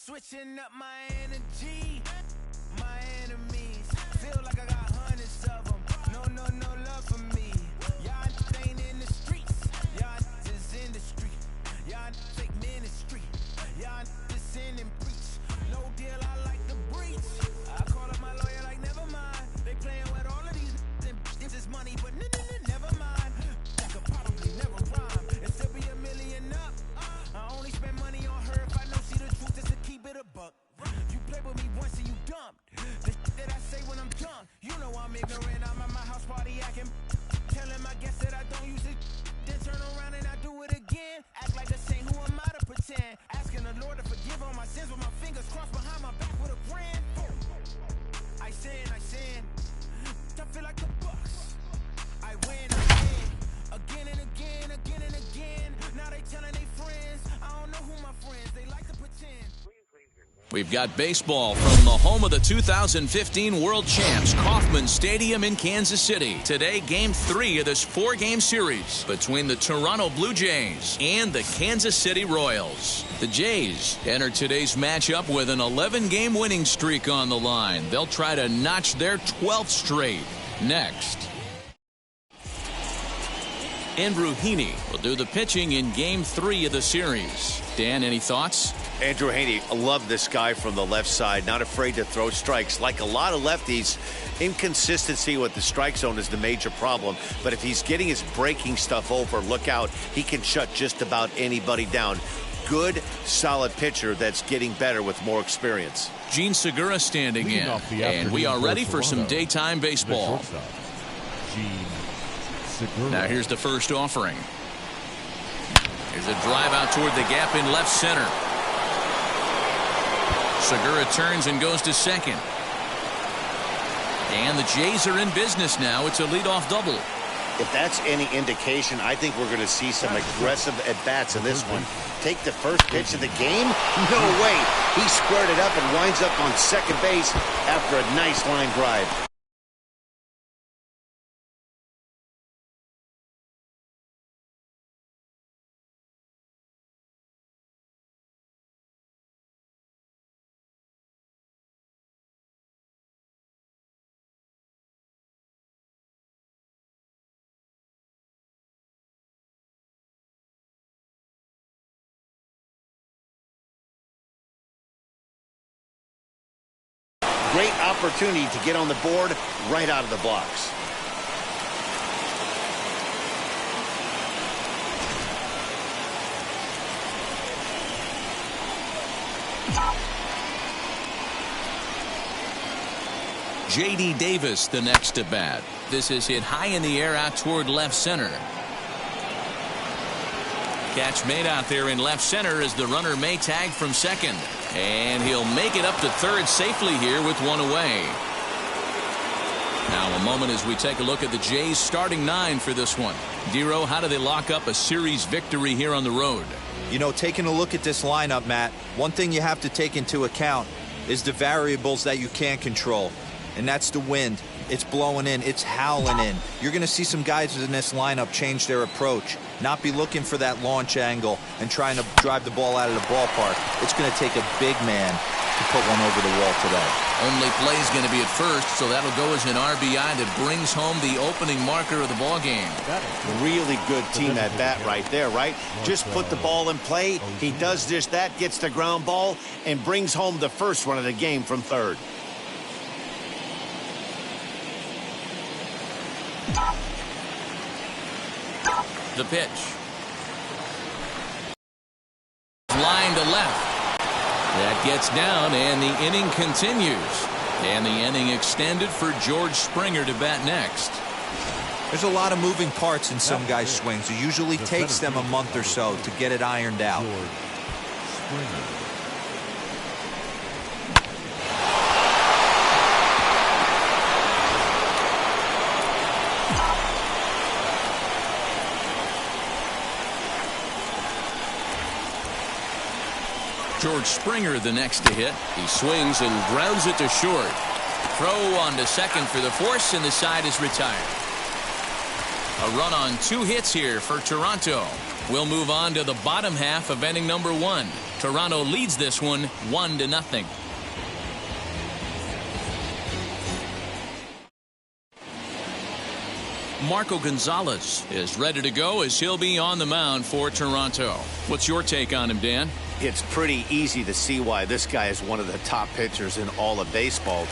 Switching up my energy, my enemies feel like I got hundreds of them. No love for me. Y'all ain't in the streets, y'all is in the street. Y'all take ministry, y'all just sin and preach. No deal, I like the breach. I call up my lawyer like never mind. They playing with all of these and this is money, but never mind. I could probably never rhyme and still be $1 million up. I only spend money on her if I know she the truth is to keep it a buck. You play with me once and you dumped. The shit that I say when I'm drunk, you know I'm ignorant. I'm at my house party acting, telling my guests that I don't use it. Then turn around and I do it again. Act like a saint, who am I to pretend? Asking the Lord to forgive all my sins with my fingers crossed behind my back with a grin. I sin. I feel like the Bucks. I win. Again and again. Now they telling their friends. I don't know who my friends. They like to pretend. We've got baseball from the home of the 2015 World Champs, Kauffman Stadium in Kansas City. Today, Game 3 of this 4-game series between the Toronto Blue Jays and the Kansas City Royals. The Jays enter today's matchup with an 11-game winning streak on the line. They'll try to notch their 12th straight. Next, Andrew Heaney will do the pitching in Game 3 of the series. Dan, any thoughts? Andrew Heaney, I love this guy from the left side, not afraid to throw strikes. Like a lot of lefties, inconsistency with the strike zone is the major problem. But if he's getting his breaking stuff over, look out, he can shut just about anybody down. Good, solid pitcher that's getting better with more experience. Gene Segura standing in, and we are ready for some daytime baseball. Now here's the first offering. Here's a drive out toward the gap in left center. Segura turns and goes to second. And the Jays are in business now. It's a leadoff double. If that's any indication, I think we're going to see some aggressive at-bats in this one. Take the first pitch of the game? No way. He squared it up and winds up on second base after a nice line drive. Great opportunity to get on the board right out of the blocks. J.D. Davis the next to bat. This is hit high in the air out toward left center. Catch made out there in left center as the runner may tag from second. And he'll make it up to third safely here with one away. Now a moment as we take a look at the Jays starting 9 for this one. Dero, how do they lock up a series victory here on the road? You know, taking a look at this lineup, Matt, one thing you have to take into account is the variables that you can't control. And that's the wind. It's blowing in. It's howling in. You're going to see some guys in this lineup change their approach, not be looking for that launch angle and trying to drive the ball out of the ballpark. It's going to take a big man to put one over the wall today. Only play is going to be at first, so that'll go as an RBI that brings home the opening marker of the ball game. Really good team at bat right there, right? Just put the ball in play. He does just that, gets the ground ball, and brings home the first run of the game from third. The pitch. Line to left. That gets down, and the inning continues. And the inning extended for George Springer to bat next. There's a lot of moving parts in some guys' swings. It usually takes them a month or so to get it ironed out. George Springer the next to hit. He swings and grounds it to short. Throw on to second for the force, and the side is retired. A run on 2 hits here for Toronto. We'll move on to the bottom half of inning number 1. Toronto leads this one 1-0. Marco Gonzalez is ready to go as he'll be on the mound for Toronto. What's your take on him, Dan? It's pretty easy to see why this guy is one of the top pitchers in all of baseball.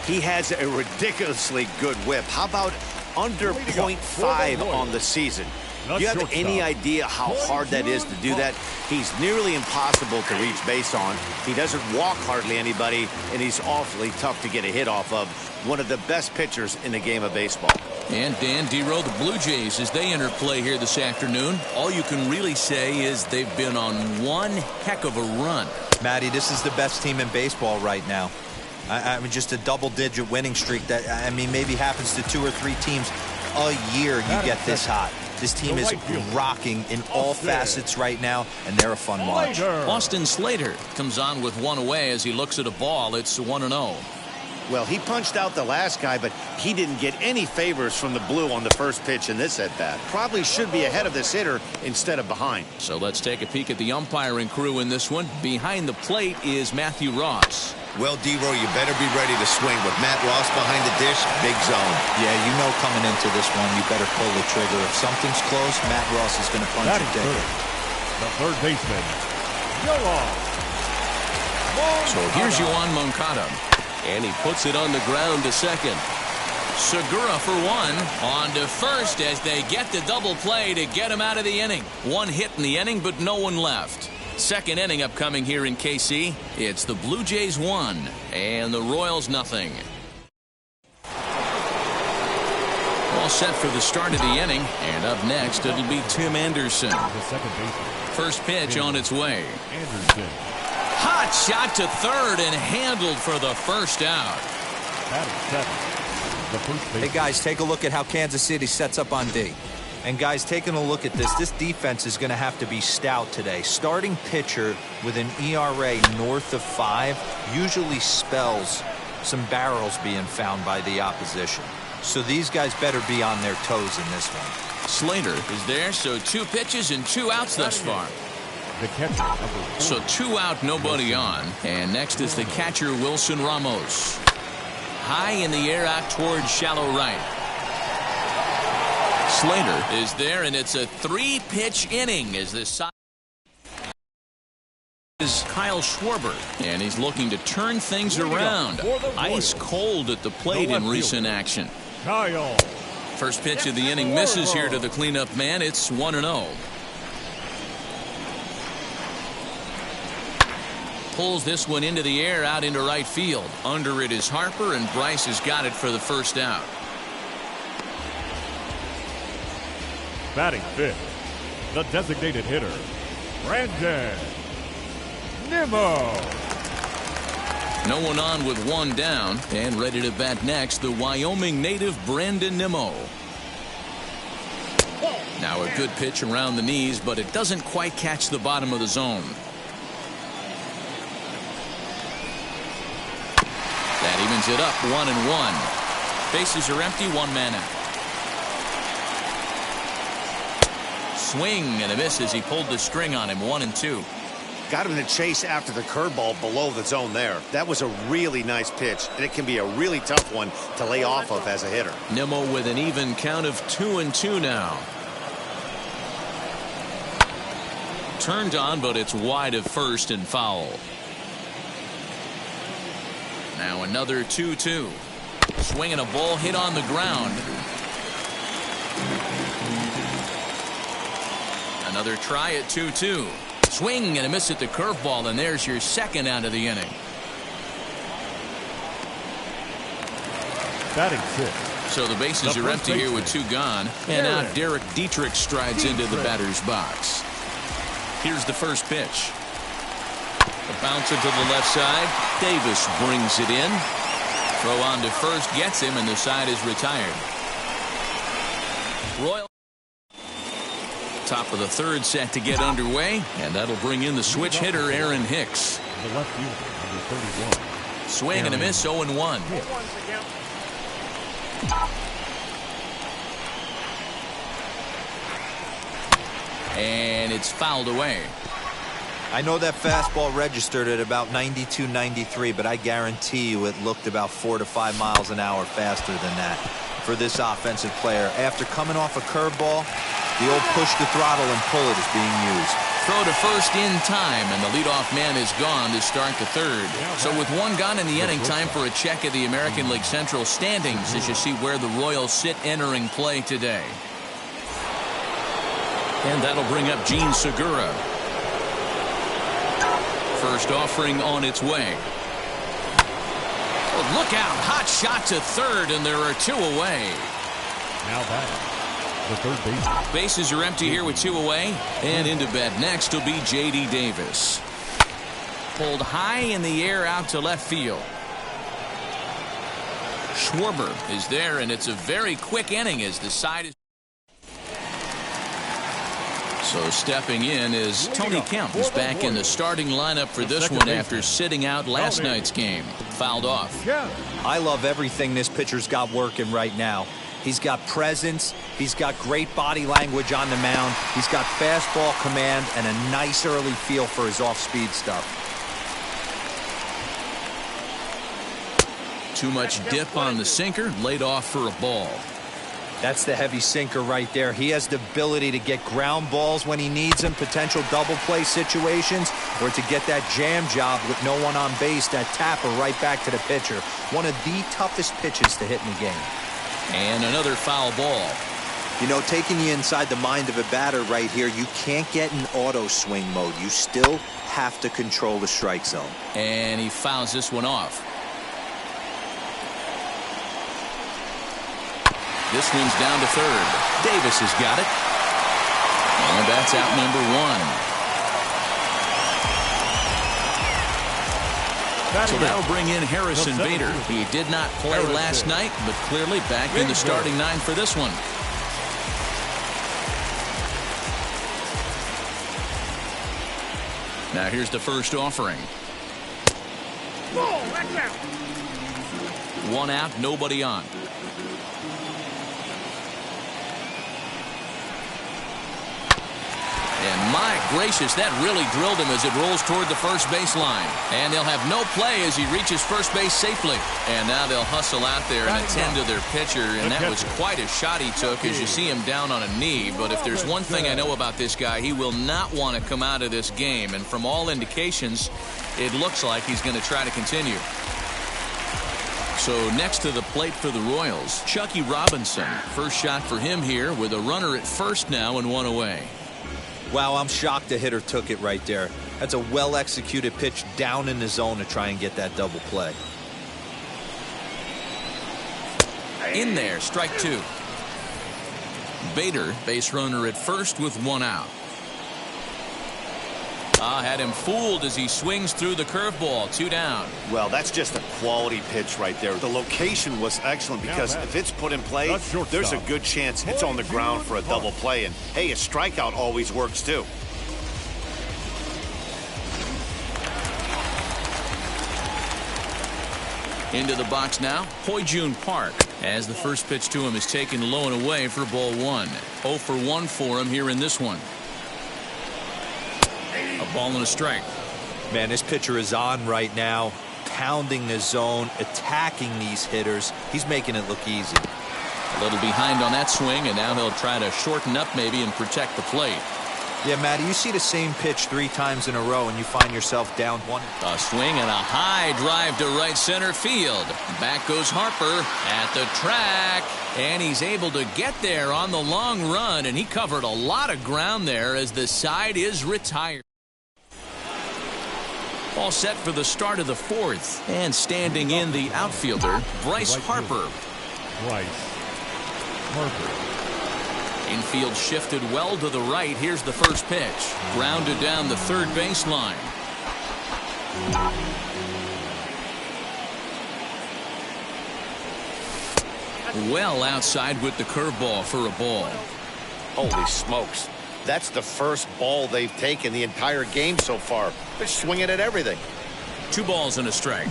He has a ridiculously good whip. How about under .5 on the season? Do you have any idea how hard that is to do that? He's nearly impossible to reach base on. He doesn't walk hardly anybody, and he's awfully tough to get a hit off of. One of the best pitchers in the game of baseball. And Dan Dero, the Blue Jays, as they enter play here this afternoon, all you can really say is they've been on one heck of a run. Matty, this is the best team in baseball right now. I mean, just a double-digit winning streak that, I mean, maybe happens to 2 or 3 teams a year you get this hot. This team is rocking in all facets right now, and they're a fun watch. Austin Slater comes on with one away as he looks at a ball. It's 1-0. Well, he punched out the last guy, but he didn't get any favors from the Blue on the first pitch in this at-bat. Probably should be ahead of this hitter instead of behind. So let's take a peek at the umpiring crew in this one. Behind the plate is Matthew Ross. Well, D-Roy, you better be ready to swing. With Matt Ross behind the dish, big zone. Yeah, you know coming into this one, you better pull the trigger. If something's close, Matt Ross is going to punch a ticket. The third baseman, Yoan. So here's Yoan Moncada. And he puts it on the ground to second. Segura for one. On to first as they get the double play to get him out of the inning. One hit in the inning, but no one left. Second inning upcoming here in KC. It's the Blue Jays 1 and the Royals nothing. All set for the start of the inning. And up next, it'll be Tim Anderson. The second baseman. First pitch on its way. Anderson. Hot shot to third and handled for the first out. Batting seventh. The first baseman. Hey, guys, take a look at how Kansas City sets up on D. And, guys, taking a look at this defense is going to have to be stout today. Starting pitcher with an ERA north of 5 usually spells some barrels being found by the opposition. So these guys better be on their toes in this one. Slater is there, so 2 pitches and 2 outs thus far. The catcher, number 4. So 2 out, nobody on. And next is the catcher, Wilson Ramos. High in the air out towards shallow right. Slater is there, and it's a 3-pitch inning as this side is Kyle Schwarber, and he's looking to turn things around. Ice cold at the plate in recent action. Kyle. First pitch of the inning misses here to the cleanup man. It's 1-0. Pulls this one into the air out into right field. Under it is Harper, and Bryce has got it for the first out. Batting fifth, the designated hitter, Brandon Nimmo. No one on with 1 down, and ready to bat next, the Wyoming native Brandon Nimmo. Now a good pitch around the knees, but it doesn't quite catch the bottom of the zone. That evens it up 1-1. Bases are empty, 1 man out. Swing and a miss as he pulled the string on him. 1-2. Got him to chase after the curveball below the zone there. That was a really nice pitch, and it can be a really tough one to lay off of as a hitter. Nimmo with an even count of 2-2 now. Turned on, but it's wide of first and foul. Now another 2-2. Swinging a ball hit on the ground. Another try at 2-2. Swing and a miss at the curveball, and there's your second out of the inning. Batting sixth. So the bases are empty here with 2 gone. And now Derek Dietrich strides into the batter's box. Here's the first pitch. A bouncer to the left side. Davis brings it in. Throw on to first gets him, and the side is retired. Royal. Top of the third set to get underway, and that'll bring in the switch hitter Aaron Hicks. The left fielder, number 31. Swing and a miss, 0-1. And it's fouled away. I know that fastball registered at about 92, 93, but I guarantee you it looked about 4 to 5 miles an hour faster than that for this offensive player. After coming off a curveball, the old push the throttle and pull it is being used. Throw to first in time, and the leadoff man is gone to start the third. So with one gone in the inning, time for a check of the American League Central standings as you see where the Royals sit entering play today. And that'll bring up Gene Segura. First offering on its way. Oh, look out. Hot shot to third, and there are 2 away. Now back. The third base. Bases are empty here with 2 away. And into bat next will be J.D. Davis. Pulled high in the air out to left field. Schwarber is there, and it's a very quick inning as the side is. So stepping in is Tony Kemp, who's back in the starting lineup for this one after sitting out last night's game. Fouled off. I love everything this pitcher's got working right now. He's got presence. He's got great body language on the mound. He's got fastball command and a nice early feel for his off-speed stuff. Too much dip on the sinker, laid off for a ball. That's the heavy sinker right there. He has the ability to get ground balls when he needs them, potential double play situations, or to get that jam job with no one on base, that tapper right back to the pitcher. One of the toughest pitches to hit in the game. And another foul ball. You know, taking you inside the mind of a batter right here, you can't get in auto swing mode. You still have to control the strike zone. And he fouls this one off. This one's down to third. Davis has got it. And that's out number 1. So that'll bring in Harrison Bader. He did not play last night, but clearly back in the starting 9 for this one. Now here's the first offering. 1 out, nobody on. And my gracious, that really drilled him as it rolls toward the first baseline. And they'll have no play as he reaches first base safely. And now they'll hustle out there and attend to their pitcher. And that was quite a shot he took as you see him down on a knee. But if there's one thing I know about this guy, he will not want to come out of this game. And from all indications, it looks like he's going to try to continue. So next to the plate for the Royals, Chucky Robinson. First shot for him here with a runner at first now and 1 away. Wow, I'm shocked the hitter took it right there. That's a well-executed pitch down in the zone to try and get that double play. In there, strike 2. Bader, base runner at first with 1 out. Had him fooled as he swings through the curveball. 2 down. Well, that's just a quality pitch right there. The location was excellent because if it's put in play, there's a good chance it's on the ground for a double play. And, hey, a strikeout always works, too. Into the box now, Hoy-Jun Park, as the first pitch to him is taken low and away for ball 1. 0 for 1 for him here in this one. A ball and a strike. Man, this pitcher is on right now, pounding the zone, attacking these hitters. He's making it look easy. A little behind on that swing, and now he'll try to shorten up maybe and protect the plate. Yeah, Matty, you see the same pitch 3 times in a row, and you find yourself down 1. A swing and a high drive to right center field. Back goes Harper at the track, and he's able to get there on the long run, and he covered a lot of ground there as the side is retired. All set for the start of the 4th. And standing in the outfielder, Bryce Harper. Infield shifted well to the right. Here's the first pitch. Grounded down the third baseline. Well outside with the curveball for a ball. Holy smokes. That's the first ball they've taken the entire game so far. They're swinging at everything. 2 balls and a strike.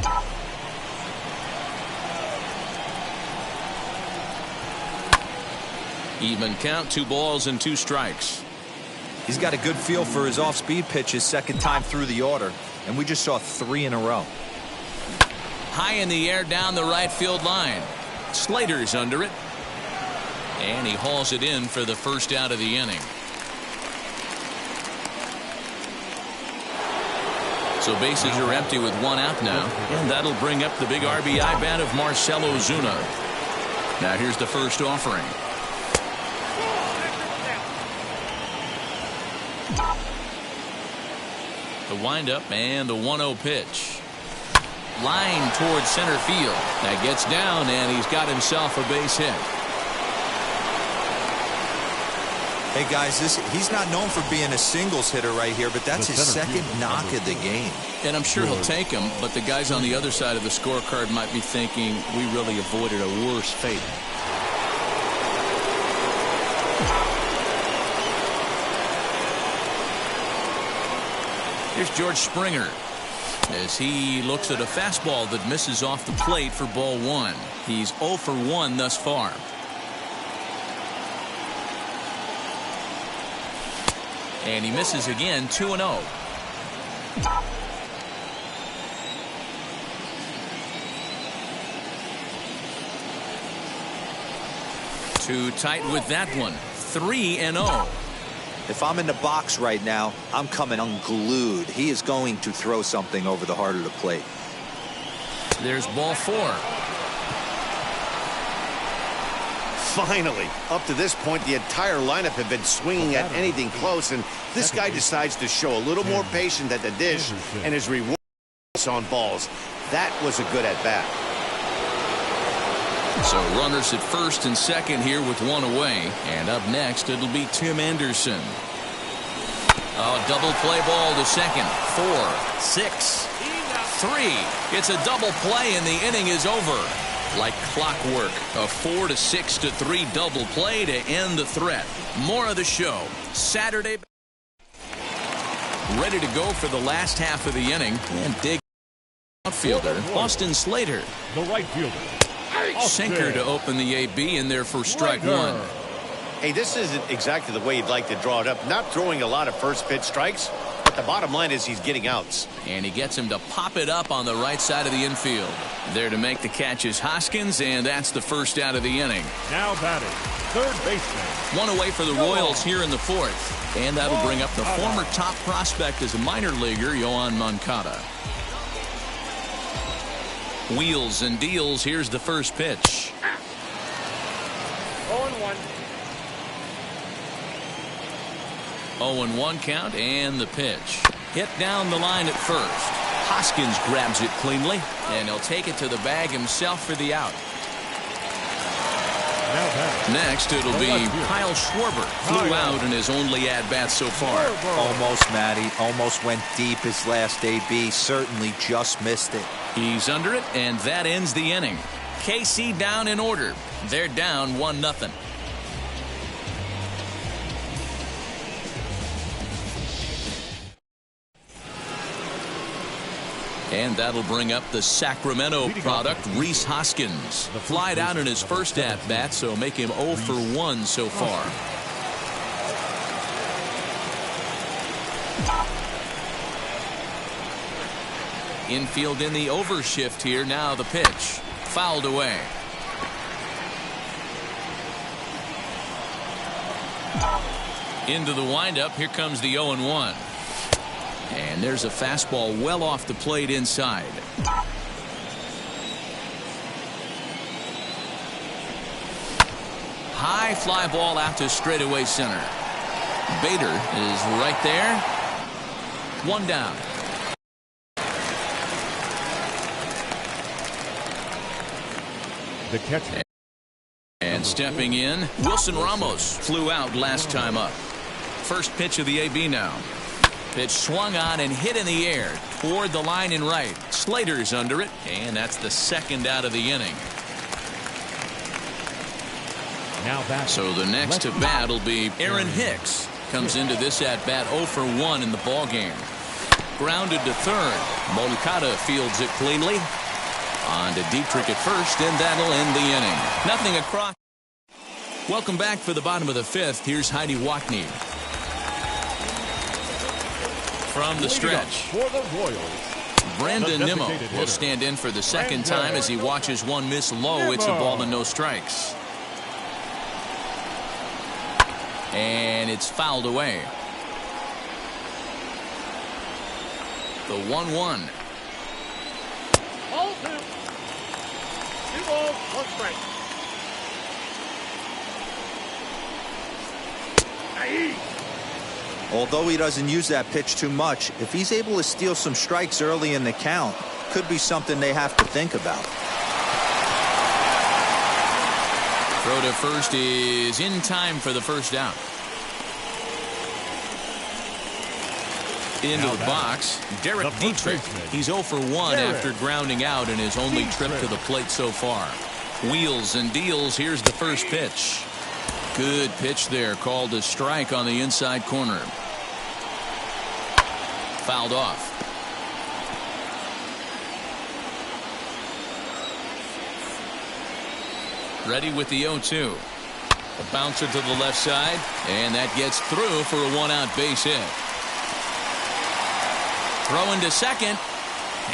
Even count, 2 balls and 2 strikes. He's got a good feel for his off-speed pitches second time through the order, and we just saw 3 in a row. High in the air down the right field line. Slater's under it. And he hauls it in for the first out of the inning. So bases are empty with 1 out now. And that'll bring up the big RBI bat of Marcell Ozuna. Now here's the first offering. The windup and the 1-0 pitch. Line towards center field. That gets down, and he's got himself a base hit. Hey, guys, he's not known for being a singles hitter right here, but that's his second knock of the game. And I'm sure he'll take him, but the guys on the other side of the scorecard might be thinking we really avoided a worse fate. Here's George Springer as he looks at a fastball that misses off the plate for ball 1. He's 0 for 1 thus far. And he misses again, 2-0. Too tight with that one. 3-0. If I'm in the box right now, I'm coming unglued. He is going to throw something over the heart of the plate. There's ball 4. Finally, up to this point, the entire lineup have been swinging at anything close, and this guy decides to show a little more patience at the dish and is rewarded on balls. That was a good at-bat. So runners at first and second here with 1 away. And up next, it'll be Tim Anderson. Oh, double play ball to second. 4, 6, 3. It's a double play, and the inning is over. Like clockwork, a 4 to 6 to 3 double play to end the threat. More of the show Saturday. Ready to go for the last half of the inning. And dig outfielder Austin Slater. The right fielder. Sinker to open the AB in there for strike 1. Hey, this isn't exactly the way you'd like to draw it up. Not throwing a lot of first pitch strikes, but the bottom line is he's getting outs. And he gets him to pop it up on the right side of the infield. There to make the catch is Hoskins, and that's the first out of the inning. Now batting, third baseman. 1 away for the Royals here in the 4th. And that'll bring up the former top prospect as a minor leaguer, Yoan Moncada. Wheels and deals. Here's the first pitch. 0-1. 0-1 count, and the pitch. Hit down the line at first. Hoskins grabs it cleanly, and he'll take it to the bag himself for the out. Next, it'll be Kyle Schwarber. Flew out in his only at-bat so far. Almost, Matty. Almost went deep his last AB. Certainly just missed it. He's under it, and that ends the inning. KC down in order. They're down 1-0. And that'll bring up the Sacramento product, Rhys Hoskins. Flied out in his first at-bat, so make him 0 for 1 so far. Infield in the overshift here. Now the pitch. Fouled away. Into the windup. Here comes the 0-1. And there's a fastball well off the plate inside. High fly ball out to straightaway center. Bader is right there. 1 down. The catcher. And stepping in, Wilson Ramos flew out last time up. First pitch of the AB now. Pitch swung on and hit in the air toward the line and right. Slater's under it, and that's the second out of the inning. Now back. So the next to bat will be Aaron Hicks. Comes into this at bat 0 for 1 in the ball game. Grounded to third. Moncada fields it cleanly. On to Dietrich at first, and that'll end the inning. Nothing across. Welcome back for the bottom of the 5th. Here's Heidi Watney. from the stretch. For the Royals, Brandon the Nimmo designated will hitter. stand in for the second time as he watches one miss low. It's a ball and no strikes. And it's fouled away. The 1-1. Ball 2. 2 balls, 1 strike. Although he doesn't use that pitch too much, if he's able to steal some strikes early in the count, could be something they have to think about. Throw to first is in time for the first out. Into the box, Derek Dietrich. He's 0 for 1 after grounding out in his only trip to the plate so far. Wheels and deals. Here's the first pitch. Good pitch there, called a strike on the inside corner. Fouled off. Ready with the 0-2. A bouncer to the left side, and that gets through for a 1-out base hit. Throw into second,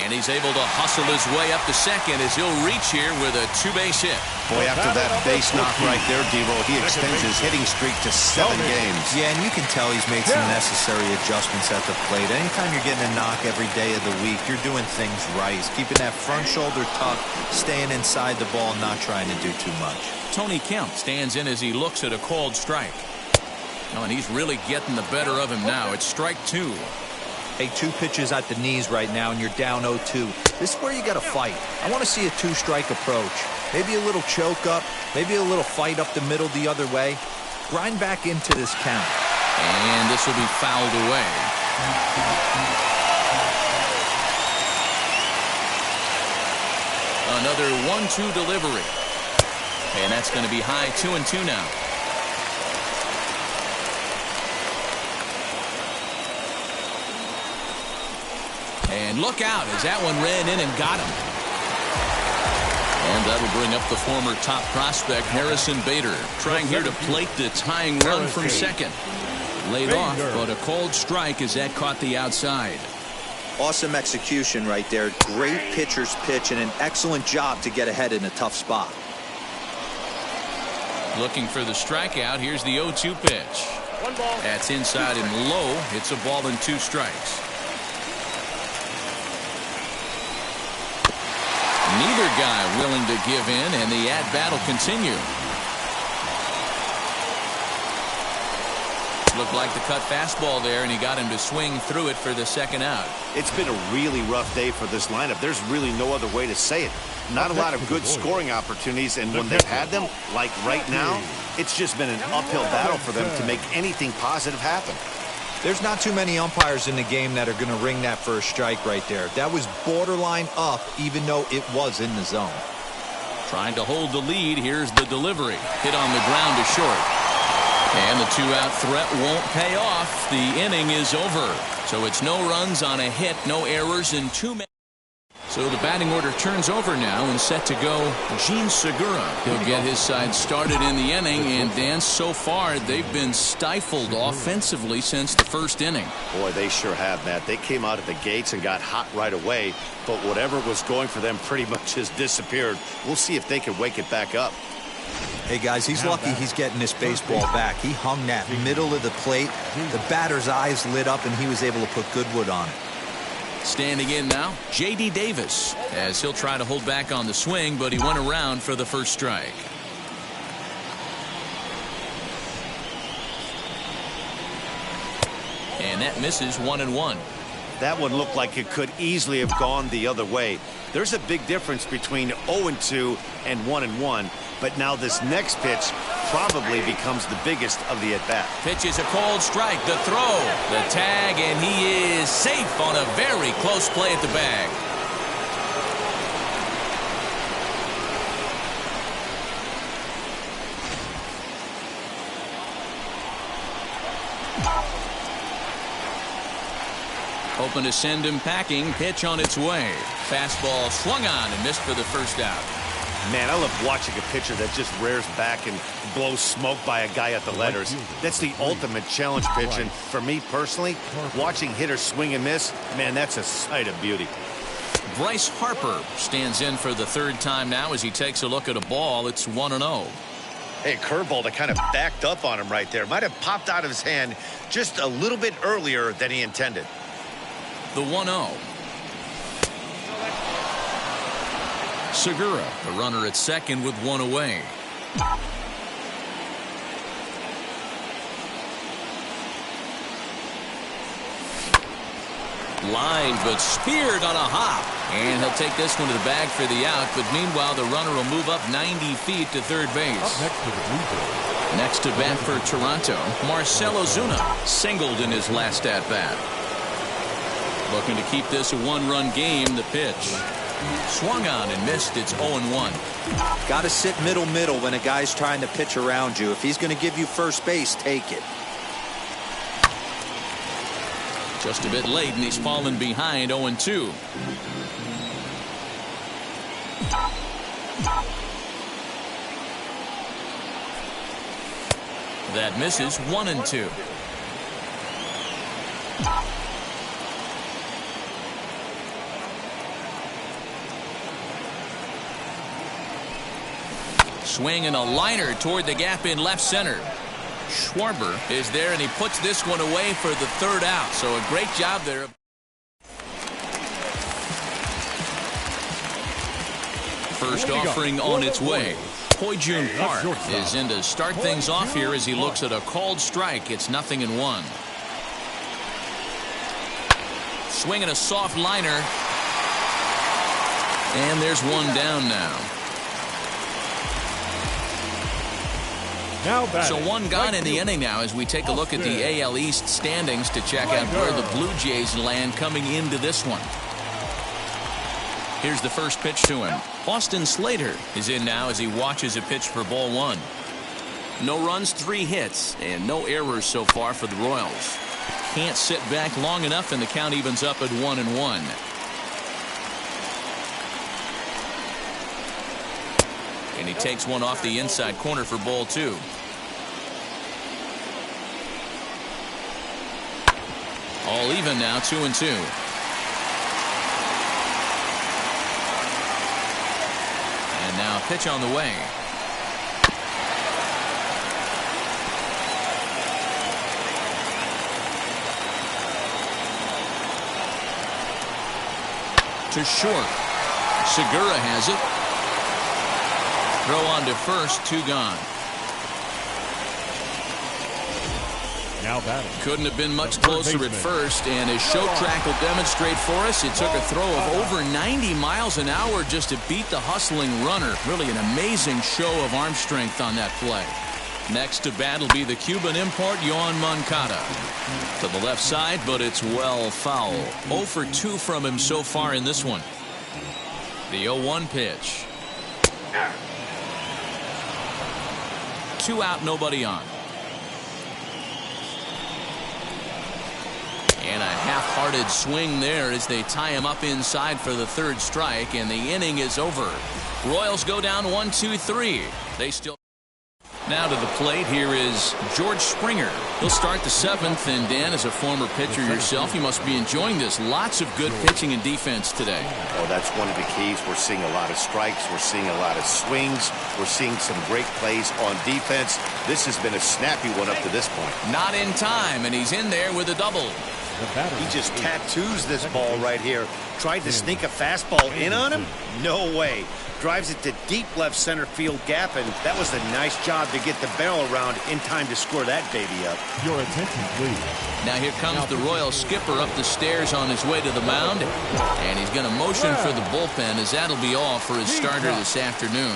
and he's able to hustle his way up to second as he'll reach here with a 2-base hit. Boy, after that base knock right there, D-Roll, he extends his hitting streak to 7 games. Yeah, and you can tell he's made some necessary adjustments at the plate. Anytime you're getting a knock every day of the week, you're doing things right. He's keeping that front shoulder tucked, staying inside the ball, not trying to do too much. Tony Kemp stands in as he looks at a called strike. Oh, and he's really getting the better of him now. It's strike 2. Hey, 2 pitches at the knees right now, and you're down 0-2. This is where you got to fight. I want to see a 2-strike approach. Maybe a little choke up, maybe a little fight up the middle the other way. Grind back into this count. And this will be fouled away. Another 1-2 delivery. And that's going to be high 2-2 now. And look out as that one ran in and got him. And that'll bring up the former top prospect Harrison Bader, trying here to plate the tying run from second. Laid off, but a called strike as that caught the outside. Awesome execution right there. Great pitcher's pitch and an excellent job to get ahead in a tough spot. Looking for the strikeout. Here's the 0-2 pitch. That's inside and low. It's a ball and 2 strikes. Neither guy willing to give in, and the at-bat will continue. Looked like the cut fastball there, and he got him to swing through it for the second out. It's been a really rough day for this lineup. There's really no other way to say it. Not a lot of good scoring opportunities, and when they've had them, like right now, it's just been an uphill battle for them to make anything positive happen. There's not too many umpires in the game that are going to ring that first strike right there. That was borderline up, even though it was in the zone. Trying to hold the lead. Here's the delivery. Hit on the ground to short. And the 2-out threat won't pay off. The inning is over. So it's no runs on a hit, no errors, and 2 men. So the batting order turns over now and set to go Gene Segura. He'll get his side started in the inning, and Dan, so far they've been stifled offensively since the first inning. Boy, they sure have, Matt. They came out of the gates and got hot right away, but whatever was going for them pretty much has disappeared. We'll see if they can wake it back up. Hey, guys, he's lucky he's getting this baseball back. He hung that middle of the plate. The batter's eyes lit up, and he was able to put good wood on it. Standing in now, J.D. Davis, as he'll try to hold back on the swing, but he went around for the first strike. And that misses 1-1. That one looked like it could easily have gone the other way. There's a big difference between 0-2 and 1-1, but now this next pitch probably becomes the biggest of the at-bat. Pitch is a called strike. The throw, the tag, and he is safe on a very close play at the bag. Hoping to send him packing. Pitch on its way. Fastball swung on and missed for the first out. Man, I love watching a pitcher that just rears back and blows smoke by a guy at the letters. That's the ultimate challenge pitch. And for me personally, watching hitters swing and miss, man, that's a sight of beauty. Bryce Harper stands in for the third time now as he takes a look at a ball. It's 1-0. Hey, curveball that kind of backed up on him right there. Might have popped out of his hand just a little bit earlier than he intended. The 1-0. Segura, the runner at second with one away. Line, but speared on a hop. And he'll take this one to the bag for the out. But meanwhile, the runner will move up 90 feet to third base. Next to bat for Toronto, Marcell Ozuna singled in his last at-bat. Looking to keep this a one-run game. The pitch. Swung on and missed. It's 0-1. Got to sit middle when a guy's trying to pitch around you. If he's going to give you first base, take it. Just a bit late, and he's fallen behind 0-2. That misses 1-2. Swing and a liner toward the gap in left center. Schwarber is there, and he puts this one away for the third out. So a great job there. First offering on its way. Hoijun Park is in to start things off here as he looks at a called strike. It's 0-1. Swinging a soft liner. And there's one down now. So one gone in the inning now as we take a look at the AL East standings to check out where the Blue Jays land coming into this one. Here's the first pitch to him. Austin Slater is in now as he watches a pitch for ball one. No runs, 3 hits, and no errors so far for the Royals. Can't sit back long enough, and the count evens up at 1-1. And he takes one off the inside corner for ball 2. All even now, 2-2. And now pitch on the way. To short. Segura has it. Throw on to first, 2 gone. Now batting. Couldn't have been much closer at first, and as show track will demonstrate for us, it took a throw of over 90 miles an hour just to beat the hustling runner. Really an amazing show of arm strength on that play. Next to bat will be the Cuban import, Yoan Moncada. To the left side, but it's well foul. 0 for 2 from him so far in this one. The 0-1 pitch. 2 out, nobody on. And a half-hearted swing there as they tie him up inside for the third strike, and the inning is over. Royals go down 1-2-3. They still. Now to the plate, here is George Springer. He'll start the 7th, and Dan, as a former pitcher yourself, you must be enjoying this. Lots of good pitching and defense today. Oh, that's one of the keys. We're seeing a lot of strikes. We're seeing a lot of swings. We're seeing some great plays on defense. This has been a snappy one up to this point. Not in time, and he's in there with a double. He just tattoos this ball right here. Tried to sneak a fastball in on him? No way. Drives it to deep left center field gap, and that was a nice job to get the barrel around in time to score that baby up. Your attention, please. Now here comes the Royal skipper up the stairs on his way to the mound, and he's going to motion for the bullpen as that'll be all for his starter this afternoon.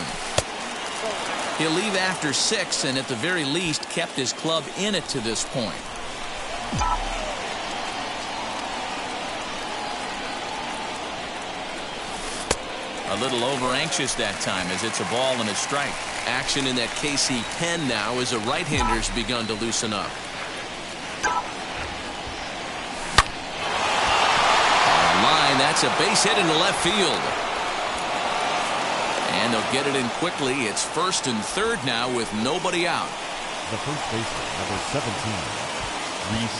He'll leave after 6 and at the very least kept his club in it to this point. A little over-anxious that time as it's a ball and a strike. Action in that KC pen now as the right-hander's begun to loosen up. On line, that's a base hit into left field. And they'll get it in quickly. It's 1st and 3rd now with nobody out. The first baseman, number 17, Rhys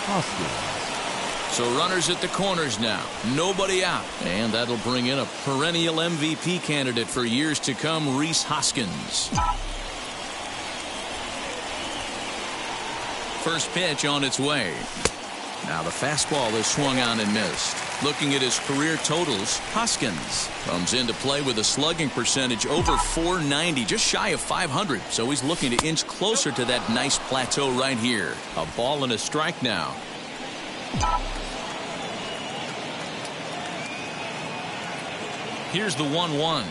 Hoskins. So runners at the corners now. Nobody out. And that'll bring in a perennial MVP candidate for years to come, Rhys Hoskins. First pitch on its way. Now the fastball is swung on and missed. Looking at his career totals, Hoskins comes into play with a slugging percentage over 490, just shy of 500. So he's looking to inch closer to that nice plateau right here. A ball and a strike now. Here's the 1-1.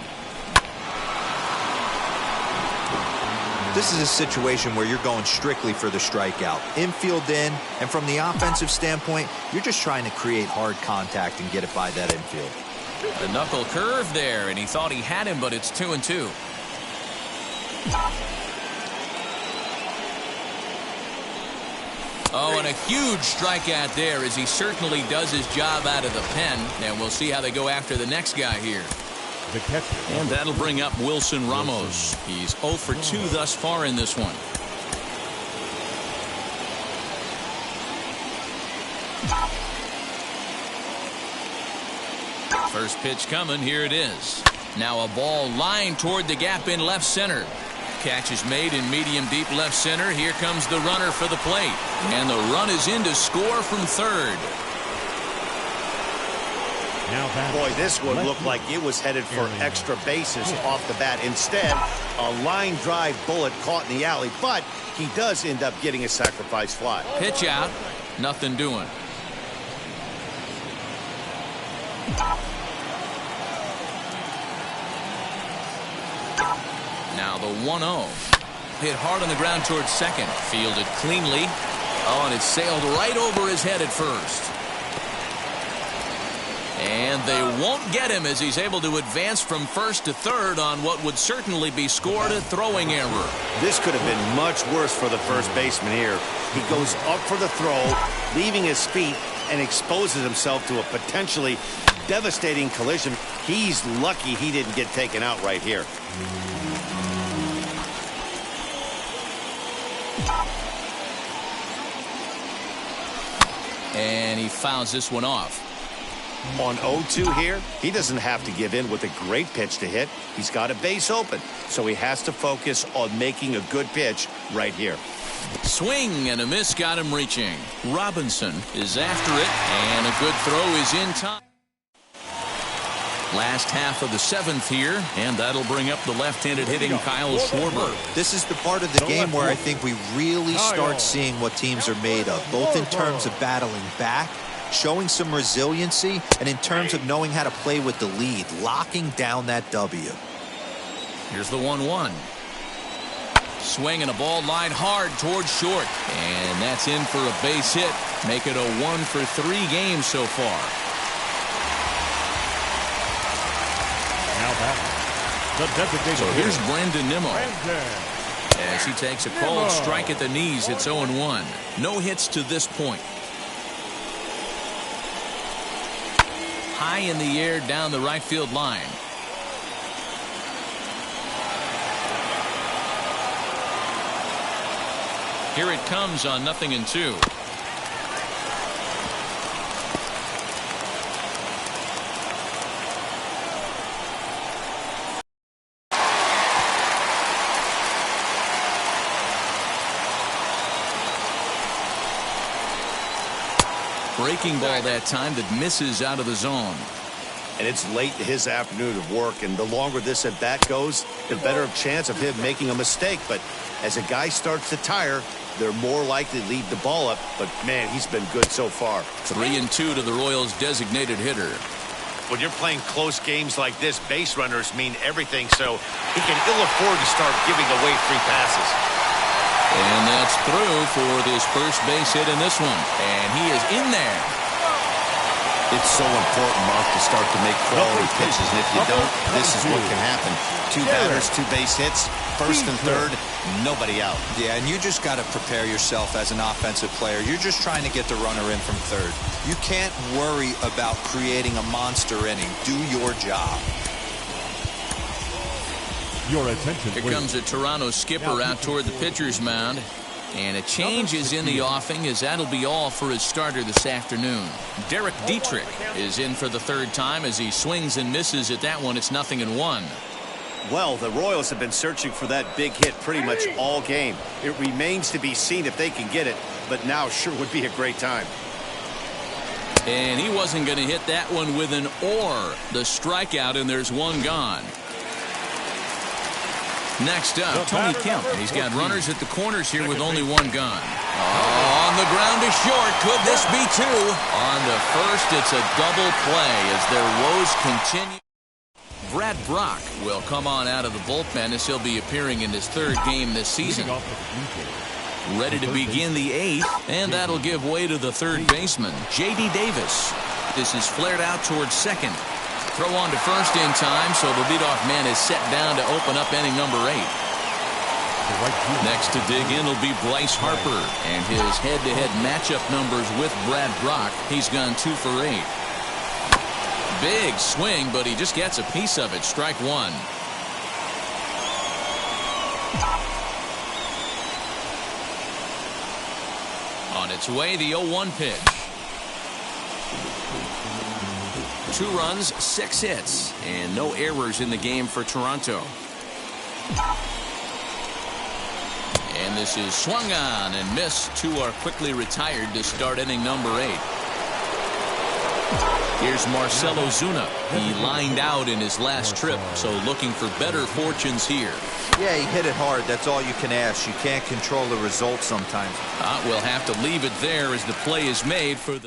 This is a situation where you're going strictly for the strikeout. Infield in, and from the offensive standpoint, you're just trying to create hard contact and get it by that infield. The knuckle curve there, and he thought he had him, but it's 2-2. Oh, and a huge strikeout there as he certainly does his job out of the pen. And we'll see how they go after the next guy here. The catcher. And that'll bring up Wilson Ramos. He's 0 for 2 thus far in this one. First pitch coming. Here it is. Now a ball lined toward the gap in left center. Catch is made in medium deep left center. Here comes the runner for the plate. And the run is in to score from third. Boy, this one looked like it was headed for extra bases off the bat. Instead, a line drive bullet caught in the alley, but he does end up getting a sacrifice fly. Pitch out. Nothing doing. Now the 1-0. Hit hard on the ground towards second. Fielded cleanly. Oh, and it sailed right over his head at first. And they won't get him as he's able to advance from first to third on what would certainly be scored a throwing error. This could have been much worse for the first baseman here. He goes up for the throw, leaving his feet, and exposes himself to a potentially devastating collision. He's lucky he didn't get taken out right here. And he fouls this one off. On 0-2 here, he doesn't have to give in with a great pitch to hit. He's got a base open, so he has to focus on making a good pitch right here. Swing and a miss got him reaching. Robinson is after it, and a good throw is in time. Last half of the 7th here, and that'll bring up the left-handed hitting Kyle Schwarber. This is the part of the game where I think we really start seeing what teams are made of, both in terms of battling back, showing some resiliency, and in terms of knowing how to play with the lead, locking down that W. Here's the 1-1. Swing and a ball line hard towards short. And that's in for a base hit. Make it a 1 for 3 games so far. Now back, the designated So here's hitter, Brandon Nimmo. Brandon. As he takes a cold strike at the knees, it's 0-1. No hits to this point. High in the air down the right field line. Here it comes on 0-2. Breaking ball that time that misses out of the zone. And it's late in his afternoon of work, and the longer this at bat goes, the better chance of him making a mistake. But as a guy starts to tire, they're more likely to leave the ball up. But man, he's been good so far. 3-2 to the Royals' designated hitter. When you're playing close games like this, base runners mean everything, so he can ill afford to start giving away free passes. And that's through for this first base hit in this one. And he is in there. It's so important, Mark, to start to make quality pitches, and if you don't, this is what can happen. 2 batters, 2 base hits, first and third, nobody out. Yeah, and you just got to prepare yourself as an offensive player. You're just trying to get the runner in from third. You can't worry about creating a monster inning. Do your job. Your attention, Here please. comes a Toronto skipper out toward the pitcher's mound. And a change is in the offing, as that'll be all for his starter this afternoon. Derek Dietrich is in for the third time as he swings and misses at that one. It's 0-1. Well, the Royals have been searching for that big hit pretty much all game. It remains to be seen if they can get it, but now sure would be a great time. And he wasn't going to hit that one with an or. The strikeout, and there's one gone. Next up, Tony Kemp. He's got runners at the corners here with only one gone. Oh, on the ground to short. Could this be two? On the first, it's a double play as their woes continue. Brad Brock will come on out of the bullpen as he'll be appearing in his third game this season. Ready to begin the eighth, and that'll give way to the third baseman, J.D. Davis. This is flared out towards second. Throw on to first in time, so the leadoff man is set down to open up inning number 8. Next to dig in will be Bryce Harper, and his head-to-head matchup numbers with Brad Brock. He's gone 2 for 8. Big swing, but he just gets a piece of it. Strike one. On its way, the 0-1 pitch. 2 runs, 6 hits, and no errors in the game for Toronto. And this is swung on and missed. 2 are quickly retired to start inning number 8. Here's Marcell Ozuna. He lined out in his last trip, so looking for better fortunes here. Yeah, he hit it hard. That's all you can ask. You can't control the result sometimes. We'll have to leave it there as the play is made for the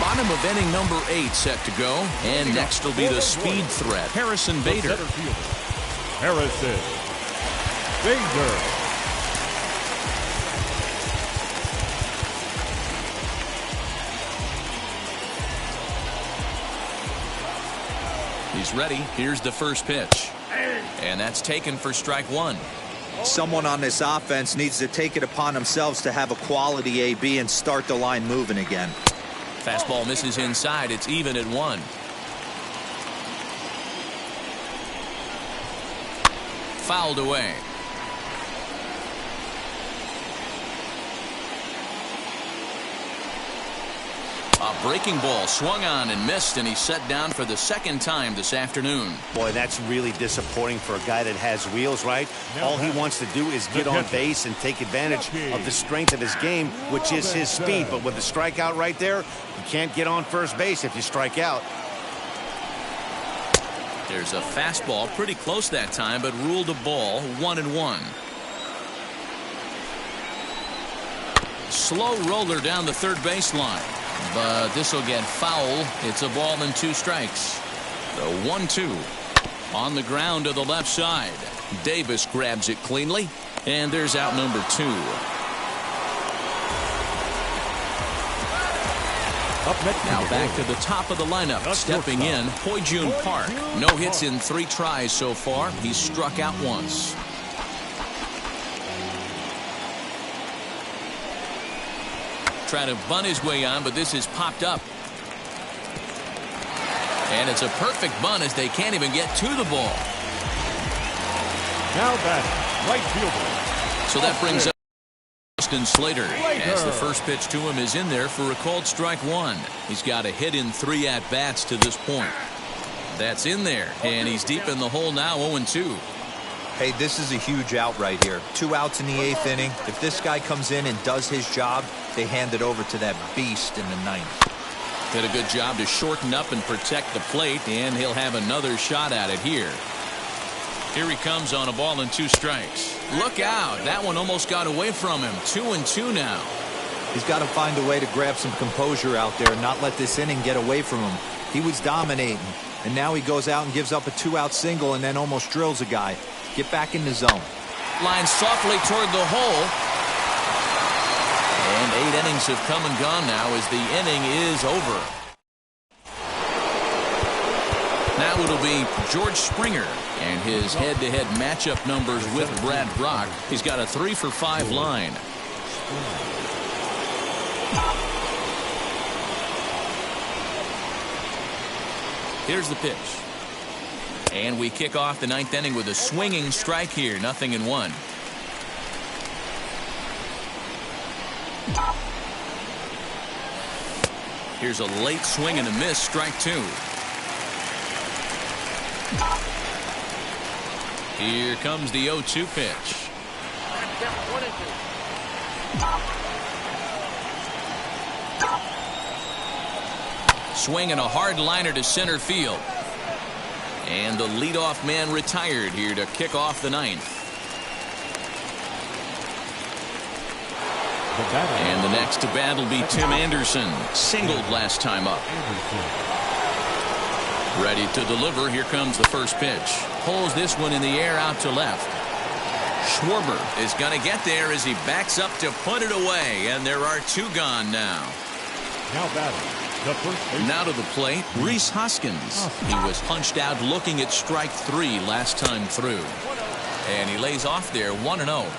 bottom of inning number 8 set to go. And next will be the speed threat, Harrison Bader. Harrison Bader. He's ready. Here's the first pitch. And that's taken for strike one. Someone on this offense needs to take it upon themselves to have a quality AB and start the line moving again. Fastball misses inside. It's even at 1. Fouled away. A breaking ball swung on and missed, and he's set down for the second time this afternoon. Boy, that's really disappointing for a guy that has wheels, right? All he wants to do is get on base and take advantage of the strength of his game, which is his speed. But with the strikeout right there, you can't get on first base if you strike out. There's a fastball pretty close that time, but ruled a ball. 1-1. Slow roller down the third baseline. But this will get foul. It's a ball and 2 strikes. The 1-2 on the ground to the left side. Davis grabs it cleanly, and there's out number 2. Up next, now back to the top of the lineup. Stepping in, Hoi-Jun Park. No hits in 3 tries so far. He's struck out once. Trying to bunt his way on, but this is popped up. And it's a perfect bunt as they can't even get to the ball. Now back, right fielder. So that brings up Austin Slater as the first pitch to him is in there for a called strike 1. He's got a hit in 3 at-bats to this point. That's in there, and he's deep in the hole now, 0-2. Hey, this is a huge out right here. 2 outs in the 8th inning. If this guy comes in and does his job, they hand it over to that beast in the 9th. Did a good job to shorten up and protect the plate, and he'll have another shot at it here. Here he comes on a ball and 2 strikes. Look out. That one almost got away from him. 2-2 now. He's got to find a way to grab some composure out there and not let this inning get away from him. He was dominating, and now he goes out and gives up a 2-out single and then almost drills a guy. Get back in the zone. Line softly toward the hole. And 8 innings have come and gone now as the inning is over. Now it'll be George Springer and his head-to-head matchup numbers with Brad Brock. He's got a 3-for-5 line. Here's the pitch. And we kick off the 9th inning with a swinging strike here. 0-1. Here's a late swing and a miss. Strike 2. Here comes the 0-2 pitch. Swinging a hard liner to center field. And the leadoff man retired here to kick off the 9th. And the next to bat will be Tim Anderson. Singled last time up. Ready to deliver. Here comes the first pitch. Pulls this one in the air out to left. Schwarber is going to get there as he backs up to put it away. And there are 2 gone now. Now batting. Now to the plate, Rhys Hoskins. He was punched out looking at strike 3 last time through. And he lays off there 1-0.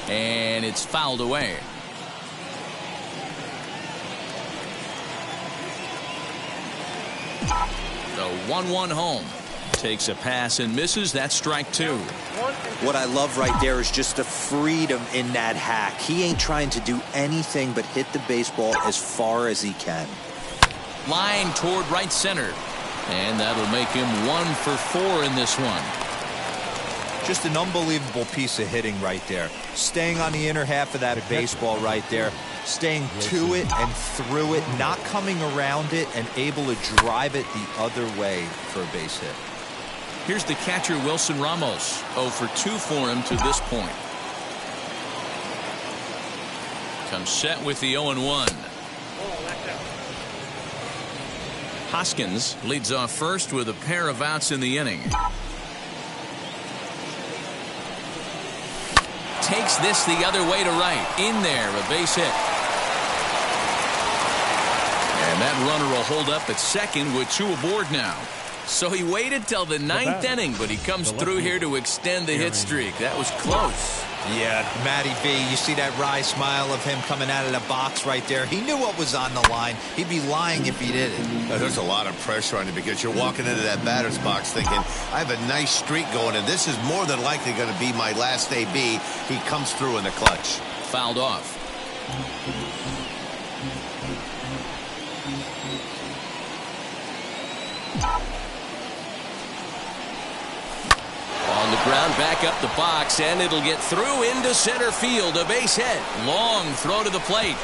And it's fouled away. The 1-1 home. Takes a pass and misses. That's strike 2. What I love right there is just the freedom in that hack. He ain't trying to do anything but hit the baseball as far as he can. Line toward right center. And that'll make him 1 for 4 in this one. Just an unbelievable piece of hitting right there. Staying on the inner half of that baseball right there. Staying to it and through it. Not coming around it and able to drive it the other way for a base hit. Here's the catcher, Wilson Ramos. 0 for 2 for him to this point. Comes set with the 0-1. Hoskins leads off first with a pair of outs in the inning. Takes this the other way to right. In there, a base hit. And that runner will hold up at second with 2 aboard now. So he waited till the 9th inning, but he comes through here to extend the hit streak. That was close. Yeah, Matty V, you see that wry smile of him coming out of the box right there. He knew what was on the line. He'd be lying if he didn't. There's a lot of pressure on you because you're walking into that batter's box thinking, I have a nice streak going, and this is more than likely going to be my last AB. He comes through in the clutch. Fouled off. On the ground, back up the box, and it'll get through into center field. A base hit. Long throw to the plate.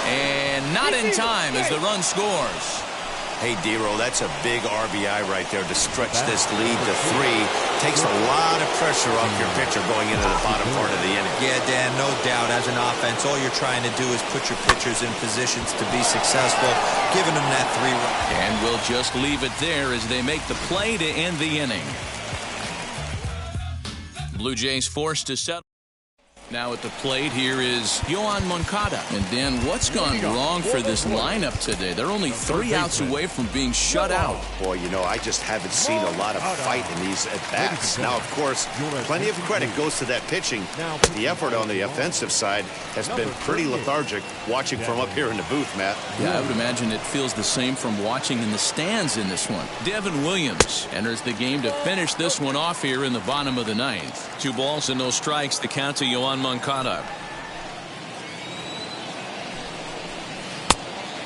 And not in time as the run scores. Hey, D-Roll, that's a big RBI right there to stretch this lead to 3. Takes a lot of pressure off your pitcher going into the bottom part of the inning. Yeah, Dan, no doubt. As an offense, all you're trying to do is put your pitchers in positions to be successful, giving them that 3-run. And we'll just leave it there as they make the play to end the inning. Blue Jays forced to settle. Now at the plate here is Yoan Moncada. And Dan, what's gone wrong for this lineup today? They're only 3 outs away from being shut out. Boy, you know, I just haven't seen a lot of fight in these at-bats. Now, of course, plenty of credit goes to that pitching. The effort on the offensive side has been pretty lethargic watching from up here in the booth, Matt. Yeah, I would imagine it feels the same from watching in the stands in this one. Devin Williams enters the game to finish this one off here in the bottom of the 9th. 2 balls and no strikes. The count to Yoan Moncada.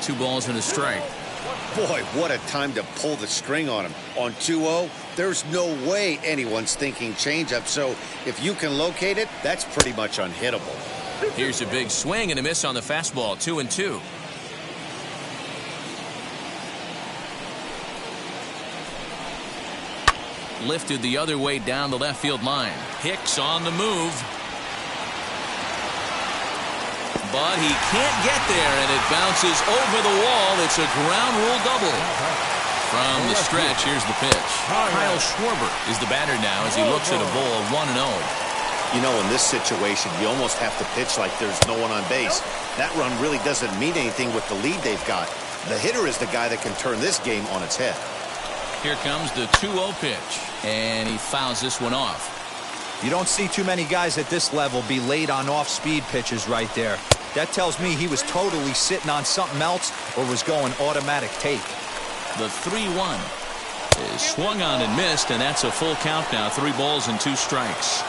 2 balls and a strike. Boy, what a time to pull the string on him. On 2-0, there's no way anyone's thinking changeup. So if you can locate it, that's pretty much unhittable. Here's a big swing and a miss on the fastball. 2-2. Lifted the other way down the left field line. Hicks on the move. But he can't get there, and it bounces over the wall. It's a ground rule double. From the stretch, here's the pitch. Kyle Schwarber is the batter now as he looks at a ball 1-0. You know, in this situation, you almost have to pitch like there's no one on base. That run really doesn't mean anything with the lead they've got. The hitter is the guy that can turn this game on its head. Here comes the 2-0 pitch, and he fouls this one off. You don't see too many guys at this level be late on off-speed pitches right there. That tells me he was totally sitting on something else or was going automatic take. The 3-1 is swung on and missed, and that's a full count now. 3 balls and 2 strikes.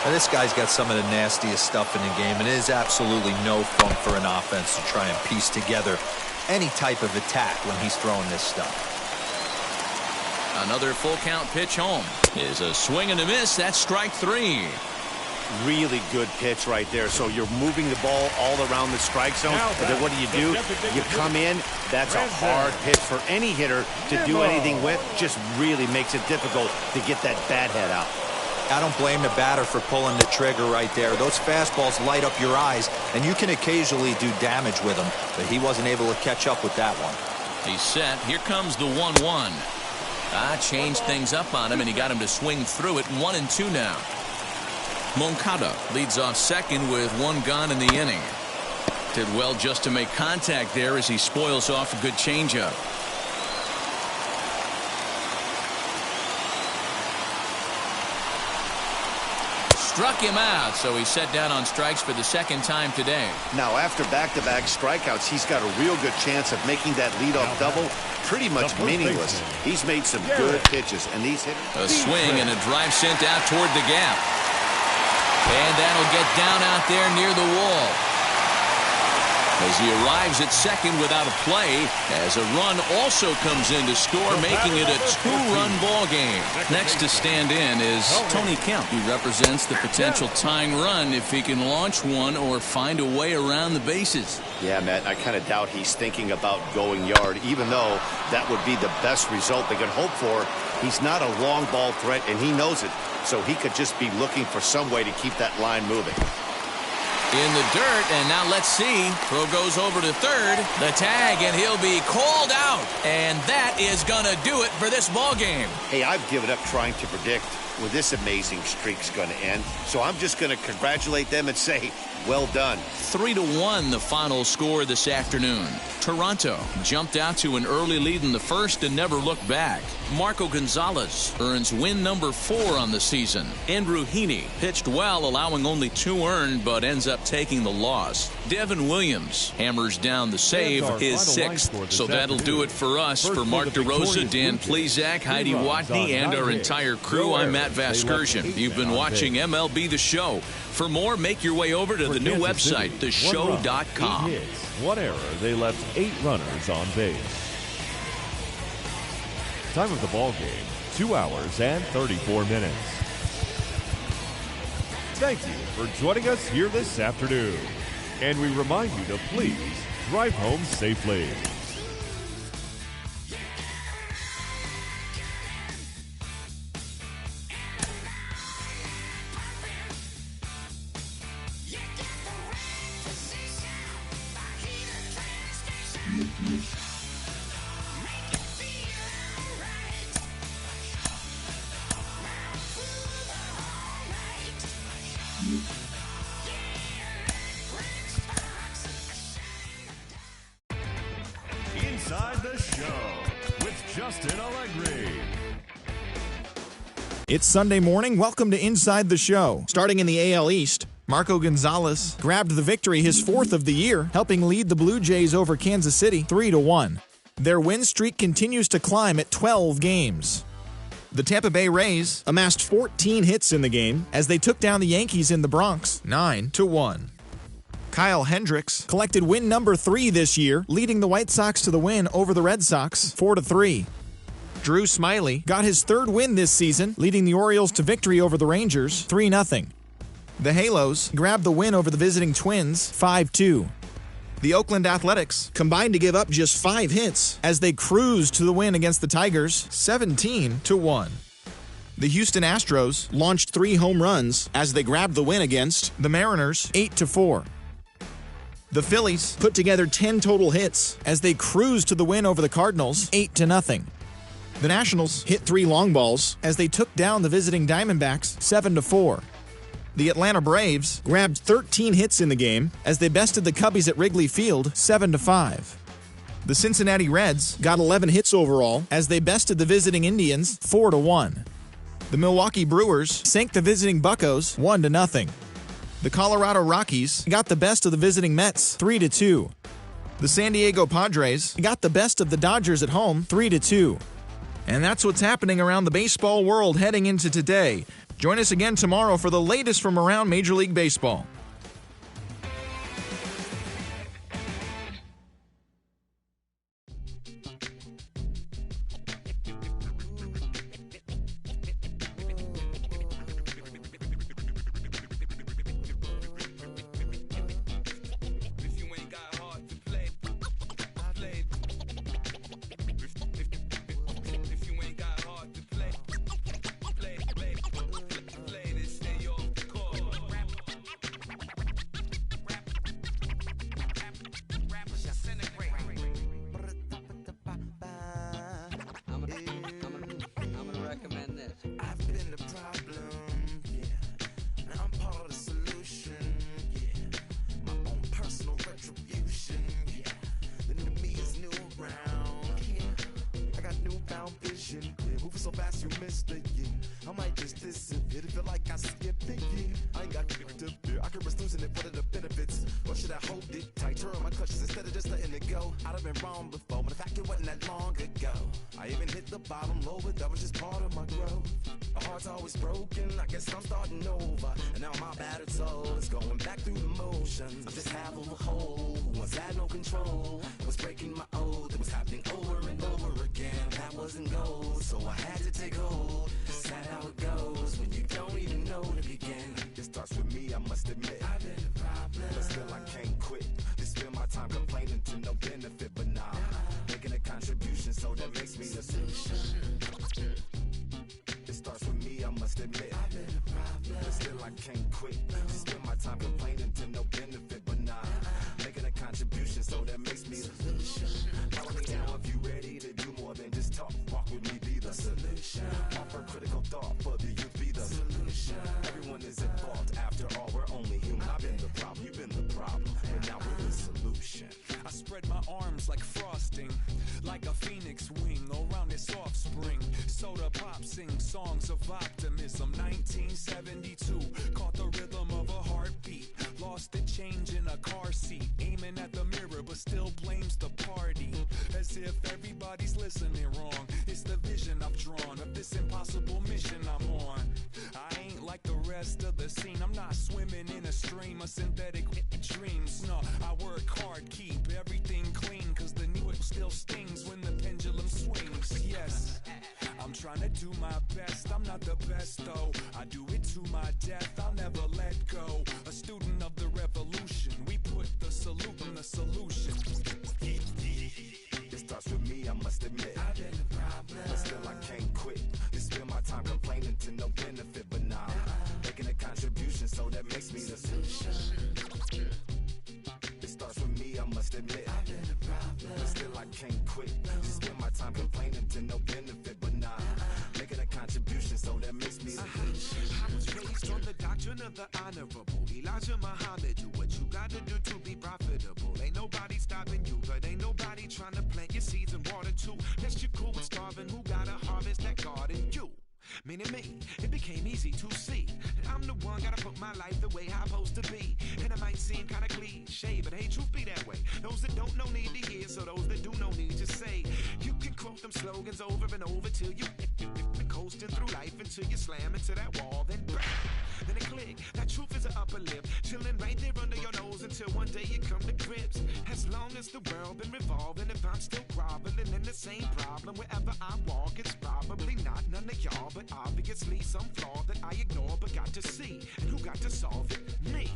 Now, this guy's got some of the nastiest stuff in the game, and it is absolutely no fun for an offense to try and piece together any type of attack when he's throwing this stuff. Another full count pitch home is a swing and a miss. That's strike 3. Really good pitch right there. So you're moving the ball all around the strike zone, and then what do? You come in. That's a hard pitch for any hitter to do anything with. Just really makes it difficult to get that bat head out. I don't blame the batter for pulling the trigger right there. Those fastballs light up your eyes, and you can occasionally do damage with them, but he wasn't able to catch up with that one. He's set. Here comes the 1-1. Changed things up on him, and he got him to swing through it. 1-2 now. Moncada leads off second with 1 gone in the inning. Did well just to make contact there as he spoils off a good changeup. Struck him out, so he's set down on strikes for the 2nd time today. Now, after back-to-back strikeouts, he's got a real good chance of making that leadoff double pretty much meaningless. He's made some good pitches, and these hitters. A swing and a drive sent out toward the gap. And that'll get down out there near the wall. As he arrives at second without a play, as a run also comes in to score, making it a 2-run ball game. Next to stand in is Tony Kemp. He represents the potential tying run if he can launch one or find a way around the bases. Yeah, Matt, I kind of doubt he's thinking about going yard, even though that would be the best result they could hope for. He's not a long ball threat, and he knows it, so he could just be looking for some way to keep that line moving. In the dirt, and now let's see. Throw goes over to third. The tag, and he'll be called out. And that is going to do it for this ball game. Hey, I've given up trying to predict when this amazing streak's going to end. So I'm just going to congratulate them and say, well done. 3-1 the final score this afternoon. Toronto jumped out to an early lead in the first and never looked back. Marco Gonzalez earns win number 4 on the season. Andrew Heaney pitched well, allowing only 2 earned, but ends up taking the loss. Devin Williams hammers down the save, his 6th. So that'll do it for us. For Mark DeRosa, Dan Plezak, Heidi Watney, and our entire crew, I'm Matt Vasgersian. You've been watching MLB The Show. For more, make your way over to the new website, theshow.com. 1 error. They left 8 runners on base. Time of the ball game, 2 hours and 34 minutes. Thank you for joining us here this afternoon. And we remind you to please drive home safely. Inside the Show with Justin Allegri. It's Sunday morning. Welcome to Inside the Show. Starting in the AL East, Marco Gonzalez grabbed the victory, his 4th of the year, helping lead the Blue Jays over Kansas City 3-1. Their win streak continues to climb at 12 games. The Tampa Bay Rays amassed 14 hits in the game as they took down the Yankees in the Bronx 9-1. Kyle Hendricks collected win number 3 this year, leading the White Sox to the win over the Red Sox 4-3. Drew Smyly got his 3rd win this season, leading the Orioles to victory over the Rangers 3-0. The Halos grabbed the win over the visiting Twins 5-2. The Oakland Athletics combined to give up just 5 hits as they cruised to the win against the Tigers 17-1. The Houston Astros launched 3 home runs as they grabbed the win against the Mariners 8-4. The Phillies put together 10 total hits as they cruised to the win over the Cardinals 8-0. The Nationals hit 3 long balls as they took down the visiting Diamondbacks 7-4. The Atlanta Braves grabbed 13 hits in the game as they bested the Cubbies at Wrigley Field 7-5. The Cincinnati Reds got 11 hits overall as they bested the visiting Indians 4-1. The Milwaukee Brewers sank the visiting Buccos 1-0. The Colorado Rockies got the best of the visiting Mets 3-2. The San Diego Padres got the best of the Dodgers at home 3-2. And that's what's happening around the baseball world heading into today. Join us again tomorrow for the latest from around Major League Baseball. So fast you missed it, yeah. I might just disappear. Feel like I skipped it, yeah. I ain't got to fear. I could risk losing it. What are the benefits? Or should I hold it tight? Turn my clutches instead of just letting it go. I'd have been wrong before, but the fact it wasn't that long ago. I even hit the bottom low, but that was just part of my growth. My heart's always broken. I guess I'm starting over. And now my battered soul is going back through the motions. I'm just half of a whole who once had no control. Was breaking my oath. It was happening over and over again. That wasn't gold, so I had to take hold. Sad how it goes when you don't even know to begin. It starts with me, I must admit. I've been a problem, but still I can't quit. Just spend my time complaining to no benefit, but nah, making a contribution, so that makes me the solution. It starts with me, I must admit. I've been a problem, but still I can't quit. Just spend my time complaining to no benefit, but nah, making a contribution, so that makes me the solution. Follow me now if you ready to do more than just talk. Walk with me, be the solution. Offer critical thought for the youth, be the solution. Everyone is at fault, after all, we're only human. I've been the problem, you've been the problem, and now we're the solution. I spread my arms like frosting, like a phoenix wing around its offspring. Soda pop sing songs of optimism. 1972, caught the rhythm of a heartbeat. Lost the change in a car seat, aiming at the mirror but still blames the party. As if everybody's listening wrong. It's the vision I've drawn of this impossible mission I'm on. I ain't like the rest of the scene. I'm not swimming in a stream of synthetic dreams. No, I work hard, keep everything clean, cause the new it still stings when the pendulum swings. Yes, I'm trying to do my best. I'm not the best though, I do it to my death. I'll never let go. A student of the revolution, we put the salute in the solution. It starts with me, I must admit. I've been a problem, but still I can't quit. Just spend my time complaining to no benefit, but nah, making a contribution, so that makes me the solution. It starts with me, I must admit. I've been a problem, but still I can't quit. Just spend my time complaining to no benefit, but nah, making a contribution, so that makes me the solution. I was raised on the doctrine of the honorable Elijah Muhammad. Do what you gotta do to be profitable. Ain't nobody stopping you, but ain't nobody trying to plant your seeds and water too. Unless you're cool with starving, who gotta harvest that garden? You. Meaning me, it became easy to see that I'm the one, gotta put my life the way I'm supposed to be. And it might seem kinda cliche, but hey, truth be that way. Those that don't know need to hear, so those that do know need to say. You can quote them slogans over and over till you coasting through life until you slam into that wall, then bang, then it click. That truth is an upper lip, chilling right there under your nose until one day you come to grips. As long as the world been revolving, if I'm still groveling in the same problem wherever I walk, it's probably not none of y'all, but obviously some flaw that I ignore but got to see. And who got to solve it? Me,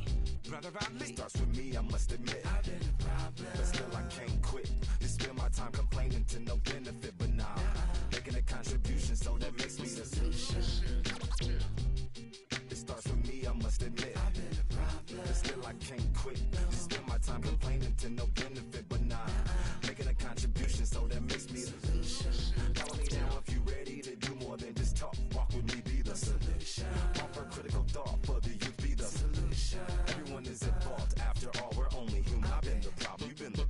brother Ali. It starts with me, I must admit. I've been a problem, but still I can't quit. Just spend my time complaining to no benefit, but nah, making a contribution, so that makes me the solution. It starts with me, I must admit. I've been a problem, but still I can't quit. Just spend my time complaining to no benefit, but nah, making a contribution, so that makes me the solution. Follow me now if you ready to do more than just talk. Walk with me, be the solution. Offer critical thought for the youth, be the solution. Everyone is at fault, after all, we're only human. I've been the problem, you've been the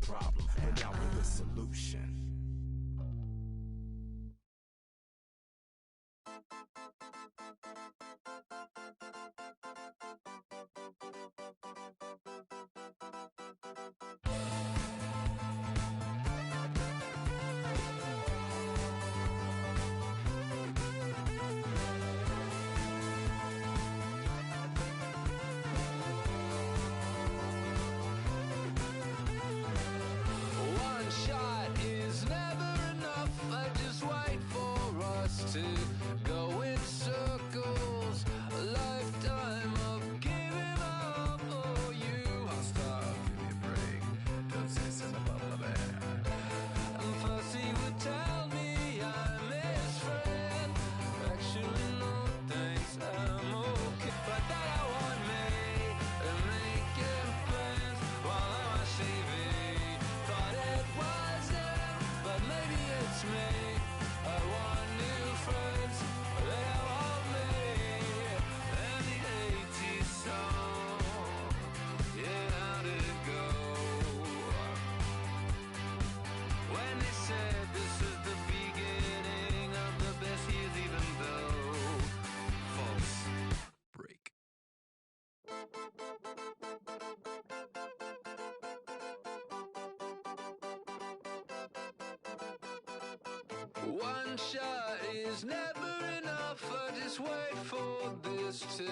One shot is never enough. I just wait for this to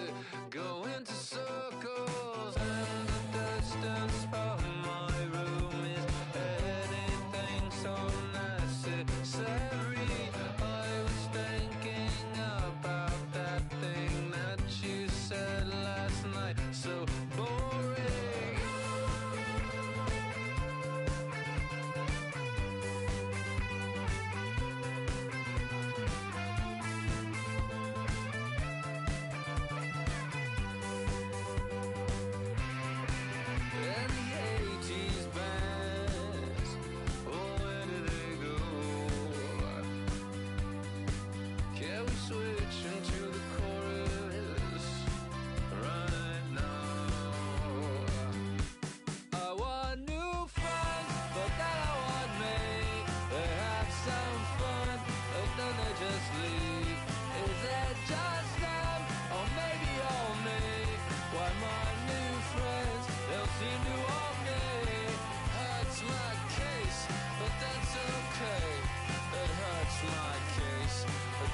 go into circles. And the distance of my room is anything so necessary. I was thinking about that thing that you said last night. So boring.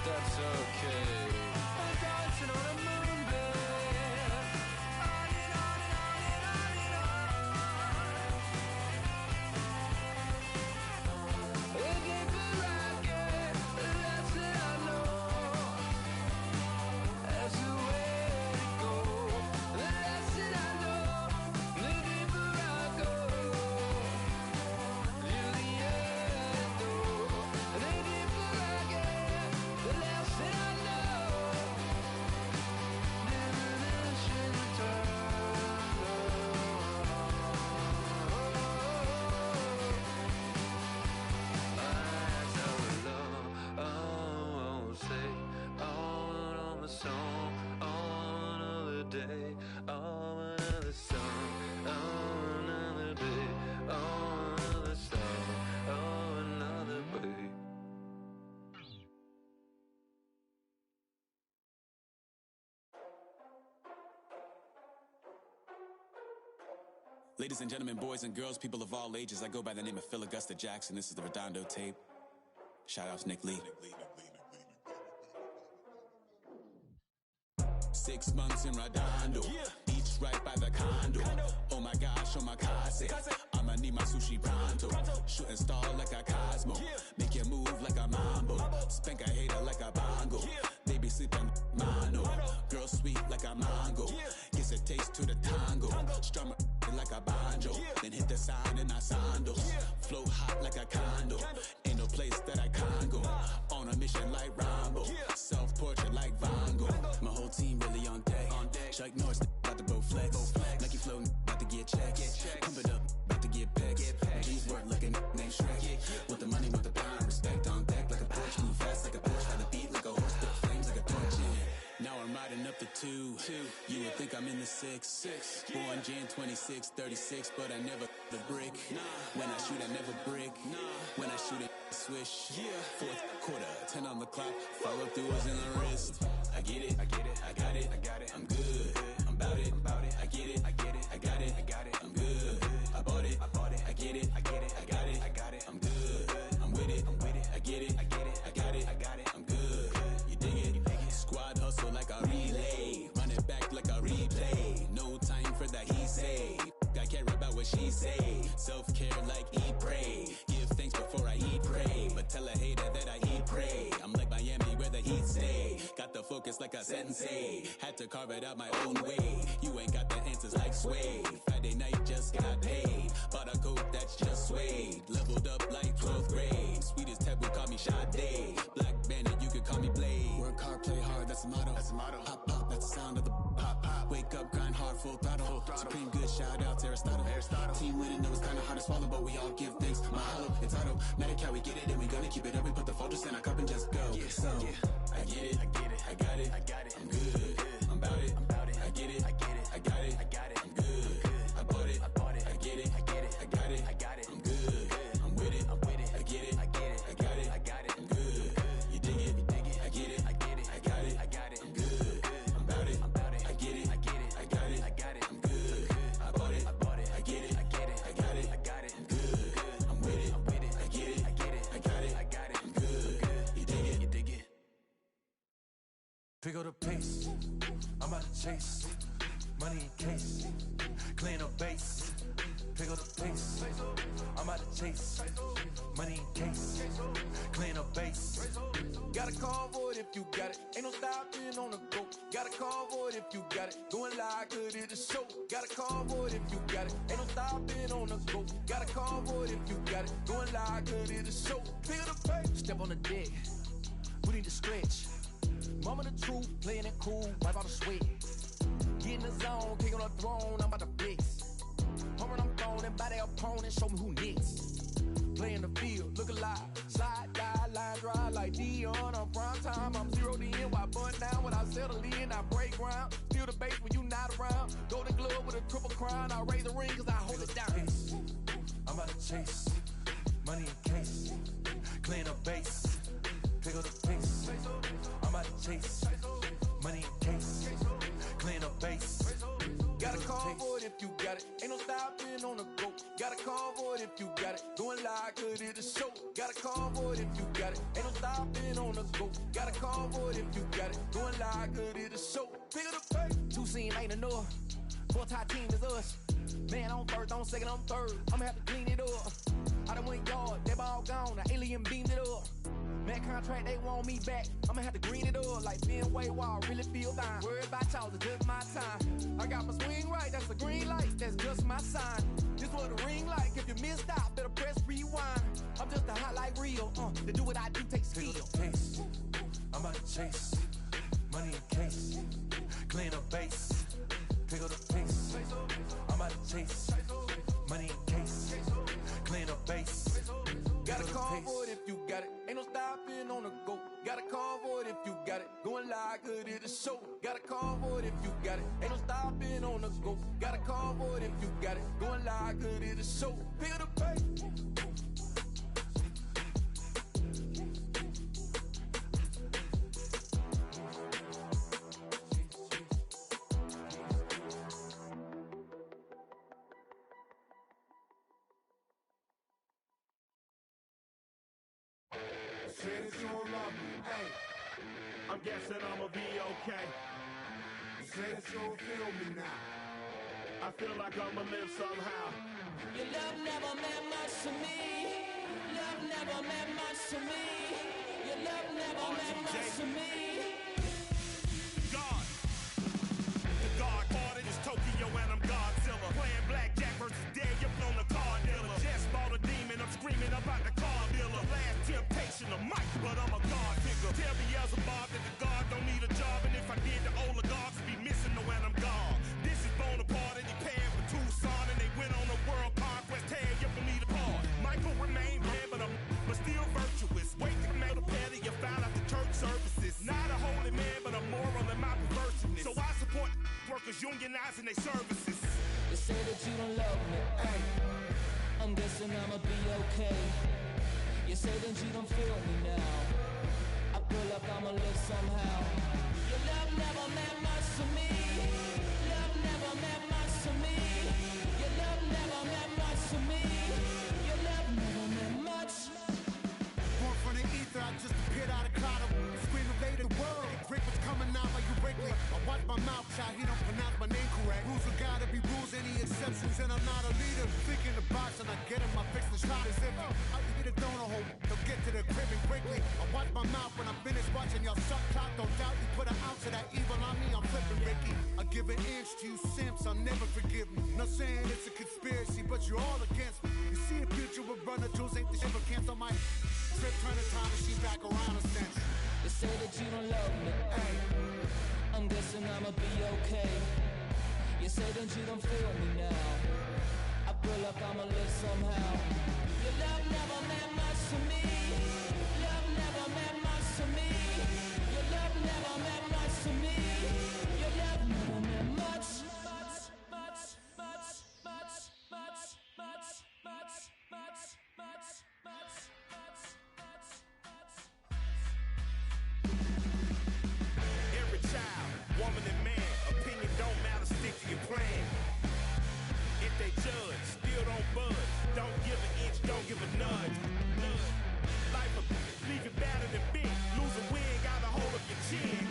That's okay. I'm dancing on a moonbeam. On and on and on and on and on. The deeper I get, the less that I know. That's the way to go. The less that I know, the deeper I go. To the end, though. The deeper I get, the less that I know. Diminishing say on a song, on another day, on another song, on another day, on another song, on another day. Ladies and gentlemen, boys and girls, people of all ages, I go by the name of Phil Augusta Jackson. This is the Redondo tape. Shout out to Nick Lee. 6 months in Redondo, beach right by the condo. Oh my gosh, oh my case, I'ma need my sushi pronto. Shooting star like a Cosmo, make you move like a mambo. Spank a hater like a bongo. Baby sleeping mono, girl sweet like a mango. Gets a taste to the tango, strum like a banjo. Then hit the sign in our sandals. Flow hot like a condo, ain't no place that I can't go. On a mission like Rambo, self-portrait like Van Gogh. My whole team really on deck. Chuck Norris about to blow flex. Nike flow about to get checks. Pump it up about to get pecks. G's work like a named Shrek. With the money, with the pound, respect on deck like a Porsche. Move fast like a Porsche, by the beat like a horse. Put flames like a torch. Now I'm riding up the 2. You would think I'm in the 6. Born Jan 26, 36, but I never the brick. When I shoot, I never brick. When I shoot it, swish. Fourth quarter, 10 on the clock. Follow through is in the wrist. I get it, I got it, I'm good, I'm about it, I get it, I got it, I'm good, I bought it, I get it, I got it, I'm good, I'm with it, I get it, I got it, I'm good, you dig it, squad hustle like a relay, run it back like a replay, no time for that he say, I care about what she say, self-care like eat, pray, give thanks before I eat, pray, but tell a hater that I eat, pray, I'm like Miami where the heat stay, got the focus like a sensei, had to carve it out my own way, you ain't got the answers like Sway, Friday night just got paid, bought a coat that's just suede, leveled up like 12th grade, sweetest taboo call me Sade, Black Bandit you could call me Blade, work hard play hard that's the motto, pop pop that's the sound of the pop pop, wake up grind hard full throttle, supreme good shout out to Aristotle, team winning know it's kinda hard to swallow but we all give thanks, mahalo, it's auto, Medi-Cal we get it and we gonna keep it up, we put the fortress in our cup and just go, so, I get it, I got it, I'm good, I'm about it, I get it, I got it, I'm good, I bought it, I get it, I got it, I'm good, I'm with it, I get it, I got it, I'm good, you dig it, I get it, I got it, I'm good, I'm about it, I get it, I got it, I'm good, I bought it, I get it, I got it, I'm good, I'm with it, I get it, I got it, I'm up the pace. I'm about to chase money in case. Clean up base. Pick up the pace. I'm about to chase money in case. Clean up base. Got a convoy if you got it. Ain't no stopping on the go. Got a convoy if you got it. Going live, good at the show. Got a convoy if you got it. Ain't no stopping on the go. Got a convoy if you got it. Going live, good at the show. Pick up the pace. Step on the deck. We need to stretch. Mama the truth, playing it cool, wipe out the sweat. Get in the zone, kick on the throne, I'm about to flex. Homing, I'm throwing and by their opponent, show me who next. Play in the field, look alive. Slide, die, line drive like Dion on prime time. I'm 0 to end, while bun down when I settle in. I break ground, steal the base when you not around. Golden glove with a triple crown, I raise the ring cause I hold it down. I'm about to chase money in case. Clean up base, pick up the pace. I'm about to chase money in case. Clean up base. Got a convoy if you got it. Ain't no stopping on the go. Got a convoy if you got it. Going live, good at the show. Got a convoy if you got it. Ain't no stopping on the go. Got a convoy if you got it. Going live, good at the show. Pick up the pace. 2 scene ain't enough. 4-tie team is us. Man on first, on second, on third. I'ma have to clean it up. I done went yard, they ball gone. The alien beamed it up. Man contract, they want me back. I'ma have to green it up like Ben Way Wall. Really feel fine. Worried about y'all, it's just my time. I got my swing right, that's the green light. That's just my sign. This what the ring like. If you missed out, better press rewind. I'm just a hot like real. To do what I do takes skill. I'm about to chase money in case. Clean up base. Pick up the pace. I'm about to chase money in case. Clean up base. Got a convoy if you got it. Ain't no stopping on the go. Got a convoy if you got it. Going live, good at the show. Got a convoy if you got it. Ain't no stopping on the go. Got a convoy if you got it. Going live, good at the show. Pick up the pace. Say that you don't love me, hey. I'm guessing I'ma be okay. Say that you don't feel me now. I feel like I'ma live somehow. Your love never meant much to me. Love never meant much to me. Your love never meant much to me. God. The God parted is Tokyo and I'm Godzilla. Playing blackjack versus dead, you're on the card dealer. Just bought a demon, I'm screaming about the car dealer. Last temptation of Mike, but I'm a God figure. Tell Beelzebub that the God don't need a job, and if I did, the oligarchs be missing the when I'm gone. This is Bonaparte, and he paired with Tucson, and they went on a world conquest. Tear you for me to part. Michael remained dead, but still virtuous. Wait to make a petty, you found out the church services. Not a holy man, but a moral in my perverseness. So I support workers unionizing their services. You say that you don't love me, hey. I'm guessing I'ma be okay. You say that you don't feel me now. I feel like I'ma live somehow. Your love never meant much to me. Love never meant much to me. Your love never meant much to me. Your love never meant much. Born from the ether, I just appeared out of cloud. Scream invade the world. Rick was coming out like you Wrigley. I watch my mouth shot, he don't pronounce my name correct. Rules are gotta be rules, any exceptions, and I'm not a leader. Thinking the box and I get him, I fix the shot as if I get a donut hole. They'll get to the crib and quickly. I watch my mouth when I'm finished watching y'all suck clock. Don't doubt you put an ounce of that evil on me, I'm flipping Ricky. I give an inch to you simps, I'll never forgive me. Not saying it's a conspiracy, but you're all against me. You see a future with runner tools, ain't the shit but cancel my trip, turn the time machine back around a sense. You say that you don't love me, hey. I'm guessing I'ma be okay. You say that you don't feel me now. I feel like I'ma live somehow. Your love never meant much to me. Love never meant much to me. Your love never meant much to me. Your love never meant much. Every child, woman and man, opinion don't matter, stick to your plan. If they judge, still don't budge. Don't give an inch, don't give a nudge. Life will leave you battered and bent. Lose a win, got a hold of your chin.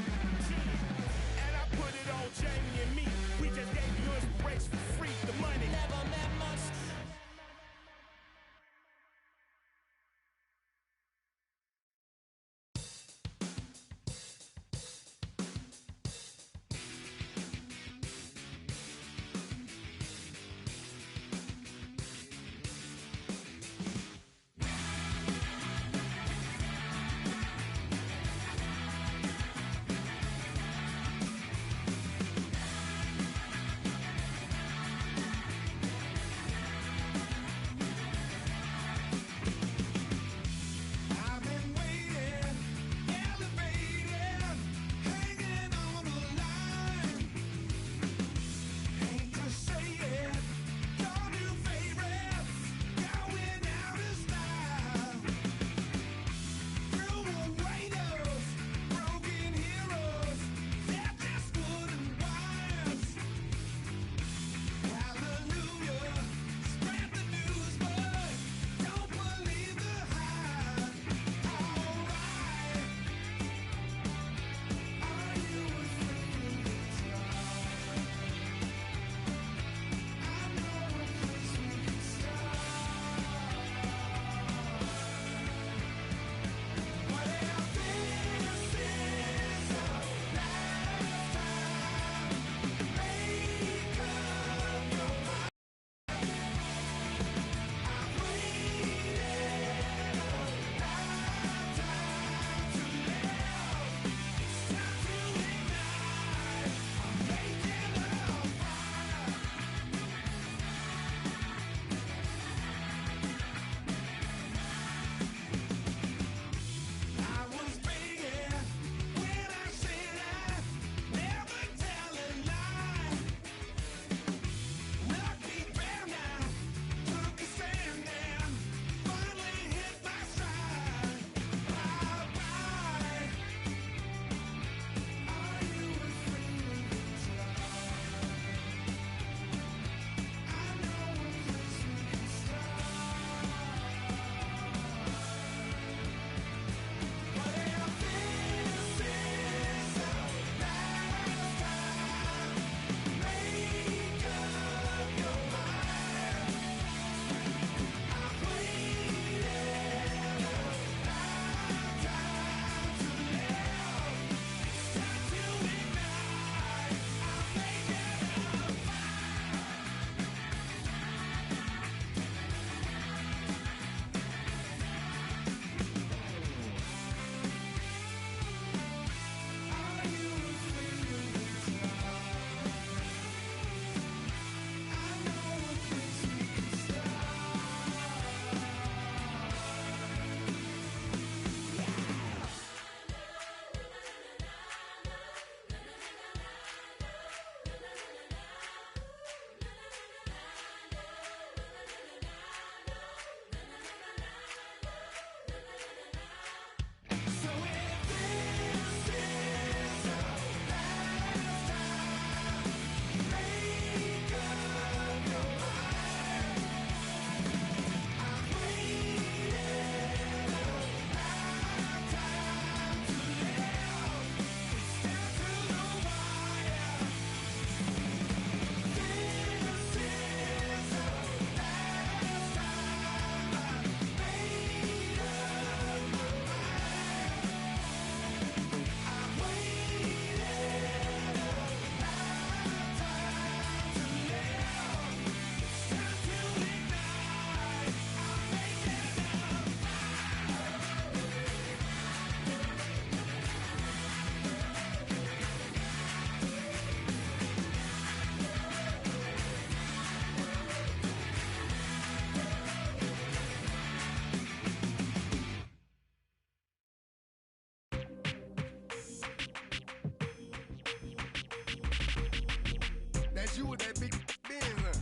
with that big Benz,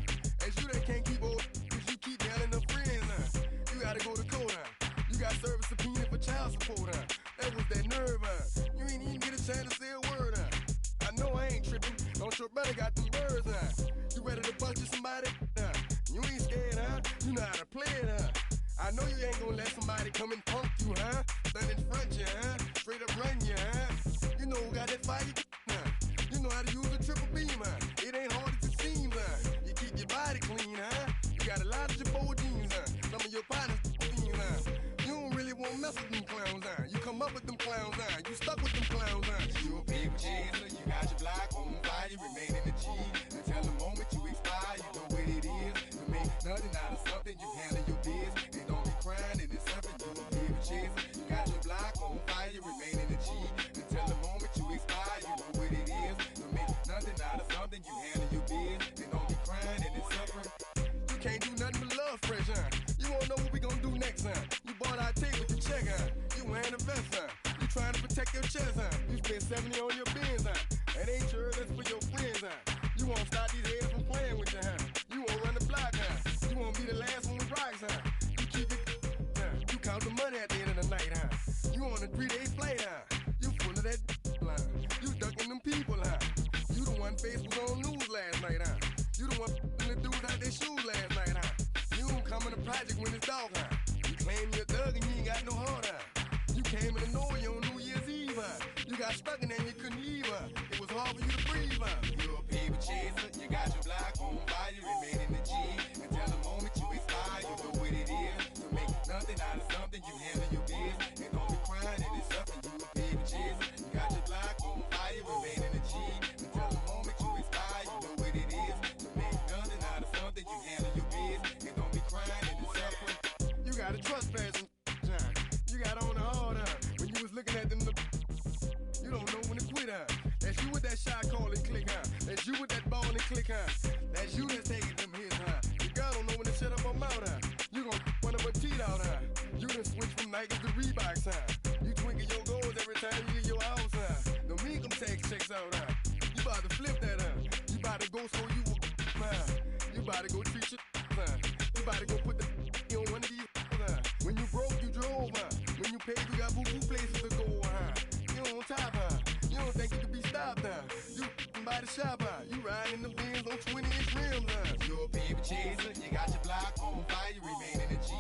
It's you that can't keep old, cause you keep yelling the friends, You gotta go to court, You got service subpoena for child support, That was that nerve, You ain't even get a chance to say a word, I know I ain't tripping, don't your brother got them birds, You ready to bust you somebody, You ain't scared, You know how to play it, I know you ain't gonna let somebody come and punk you, Stand in front you, Straight up run you, You know who got that fire, You know how to use a triple beam, It ain't hard as it seems, You keep your body clean, You got a lot of your bold jeans, Some of your partners, You don't really wanna mess with them clowns, You come up with them clowns, You stuck with them clowns, You a paper chaser, you got your block on fire, you remain in the G. Until the moment you expire, you know what it is. To make nothing out of something, you handle your biz. And don't be crying, it is something, you a paper chaser. You got your block on fire, you remain in the G. Until the moment you expire, you know what it is. To make nothing out of something, you handle your biz. And don't be crying, it is suffering. You can't do nothing but love fresh, You wanna know what we gonna do next, You bought our tape with the check, You wearing a vest, You trying to protect your chest, You spent 70 on your bins, That ain't sure that's for your friends, You won't stop these heads from playing with you, You won't run the block, You won't be the last one with rocks, You keep it, You count the money at the end of the night, You on a 3-day flight, You full of that You ducking them people, You the one face was on news last night, You the one the dudes out their shoes last night, You don't come in the project when it's dark, You claim you're a thug and you ain't got no heart, You came in the know you on New Year's Eve, You got stuck and then you couldn't leave, It was hard for you to breathe, You a paper chaser, you got your block on fire, you remain in the G. Until the moment you expire, you know what it is. To make nothing out of something, you handle your biz. And don't be crying, it is something, you a paper chaser. You got your block on fire, you remain in the G. Until the moment you expire, you know what it is. To make nothing out of something, you handle your biz. And don't be crying, it is suffering. You got a trespassing, You got on the hard, When you was looking at them, you don't know when to quit, That's you with that shot calling click, That's you with that ball and click, That's you that's taking them hits, The girl don't know when to shut up her mouth, You gon' one of her teeth out, You done switch from Nike to Reeboks, You twinkle your goals every time you leave your house, Don't make them take checks out, You about to flip that, You about to go so you You about to go treat your, You about to go put the on one of these, When you broke, you drove, When you paid, you got boo-boo places to go, You on top, You don't think you can be stopped, You by the shop, You riding the Benz on 20-inch rims, You a paper chaser, you got your block on fire, you remain in the G.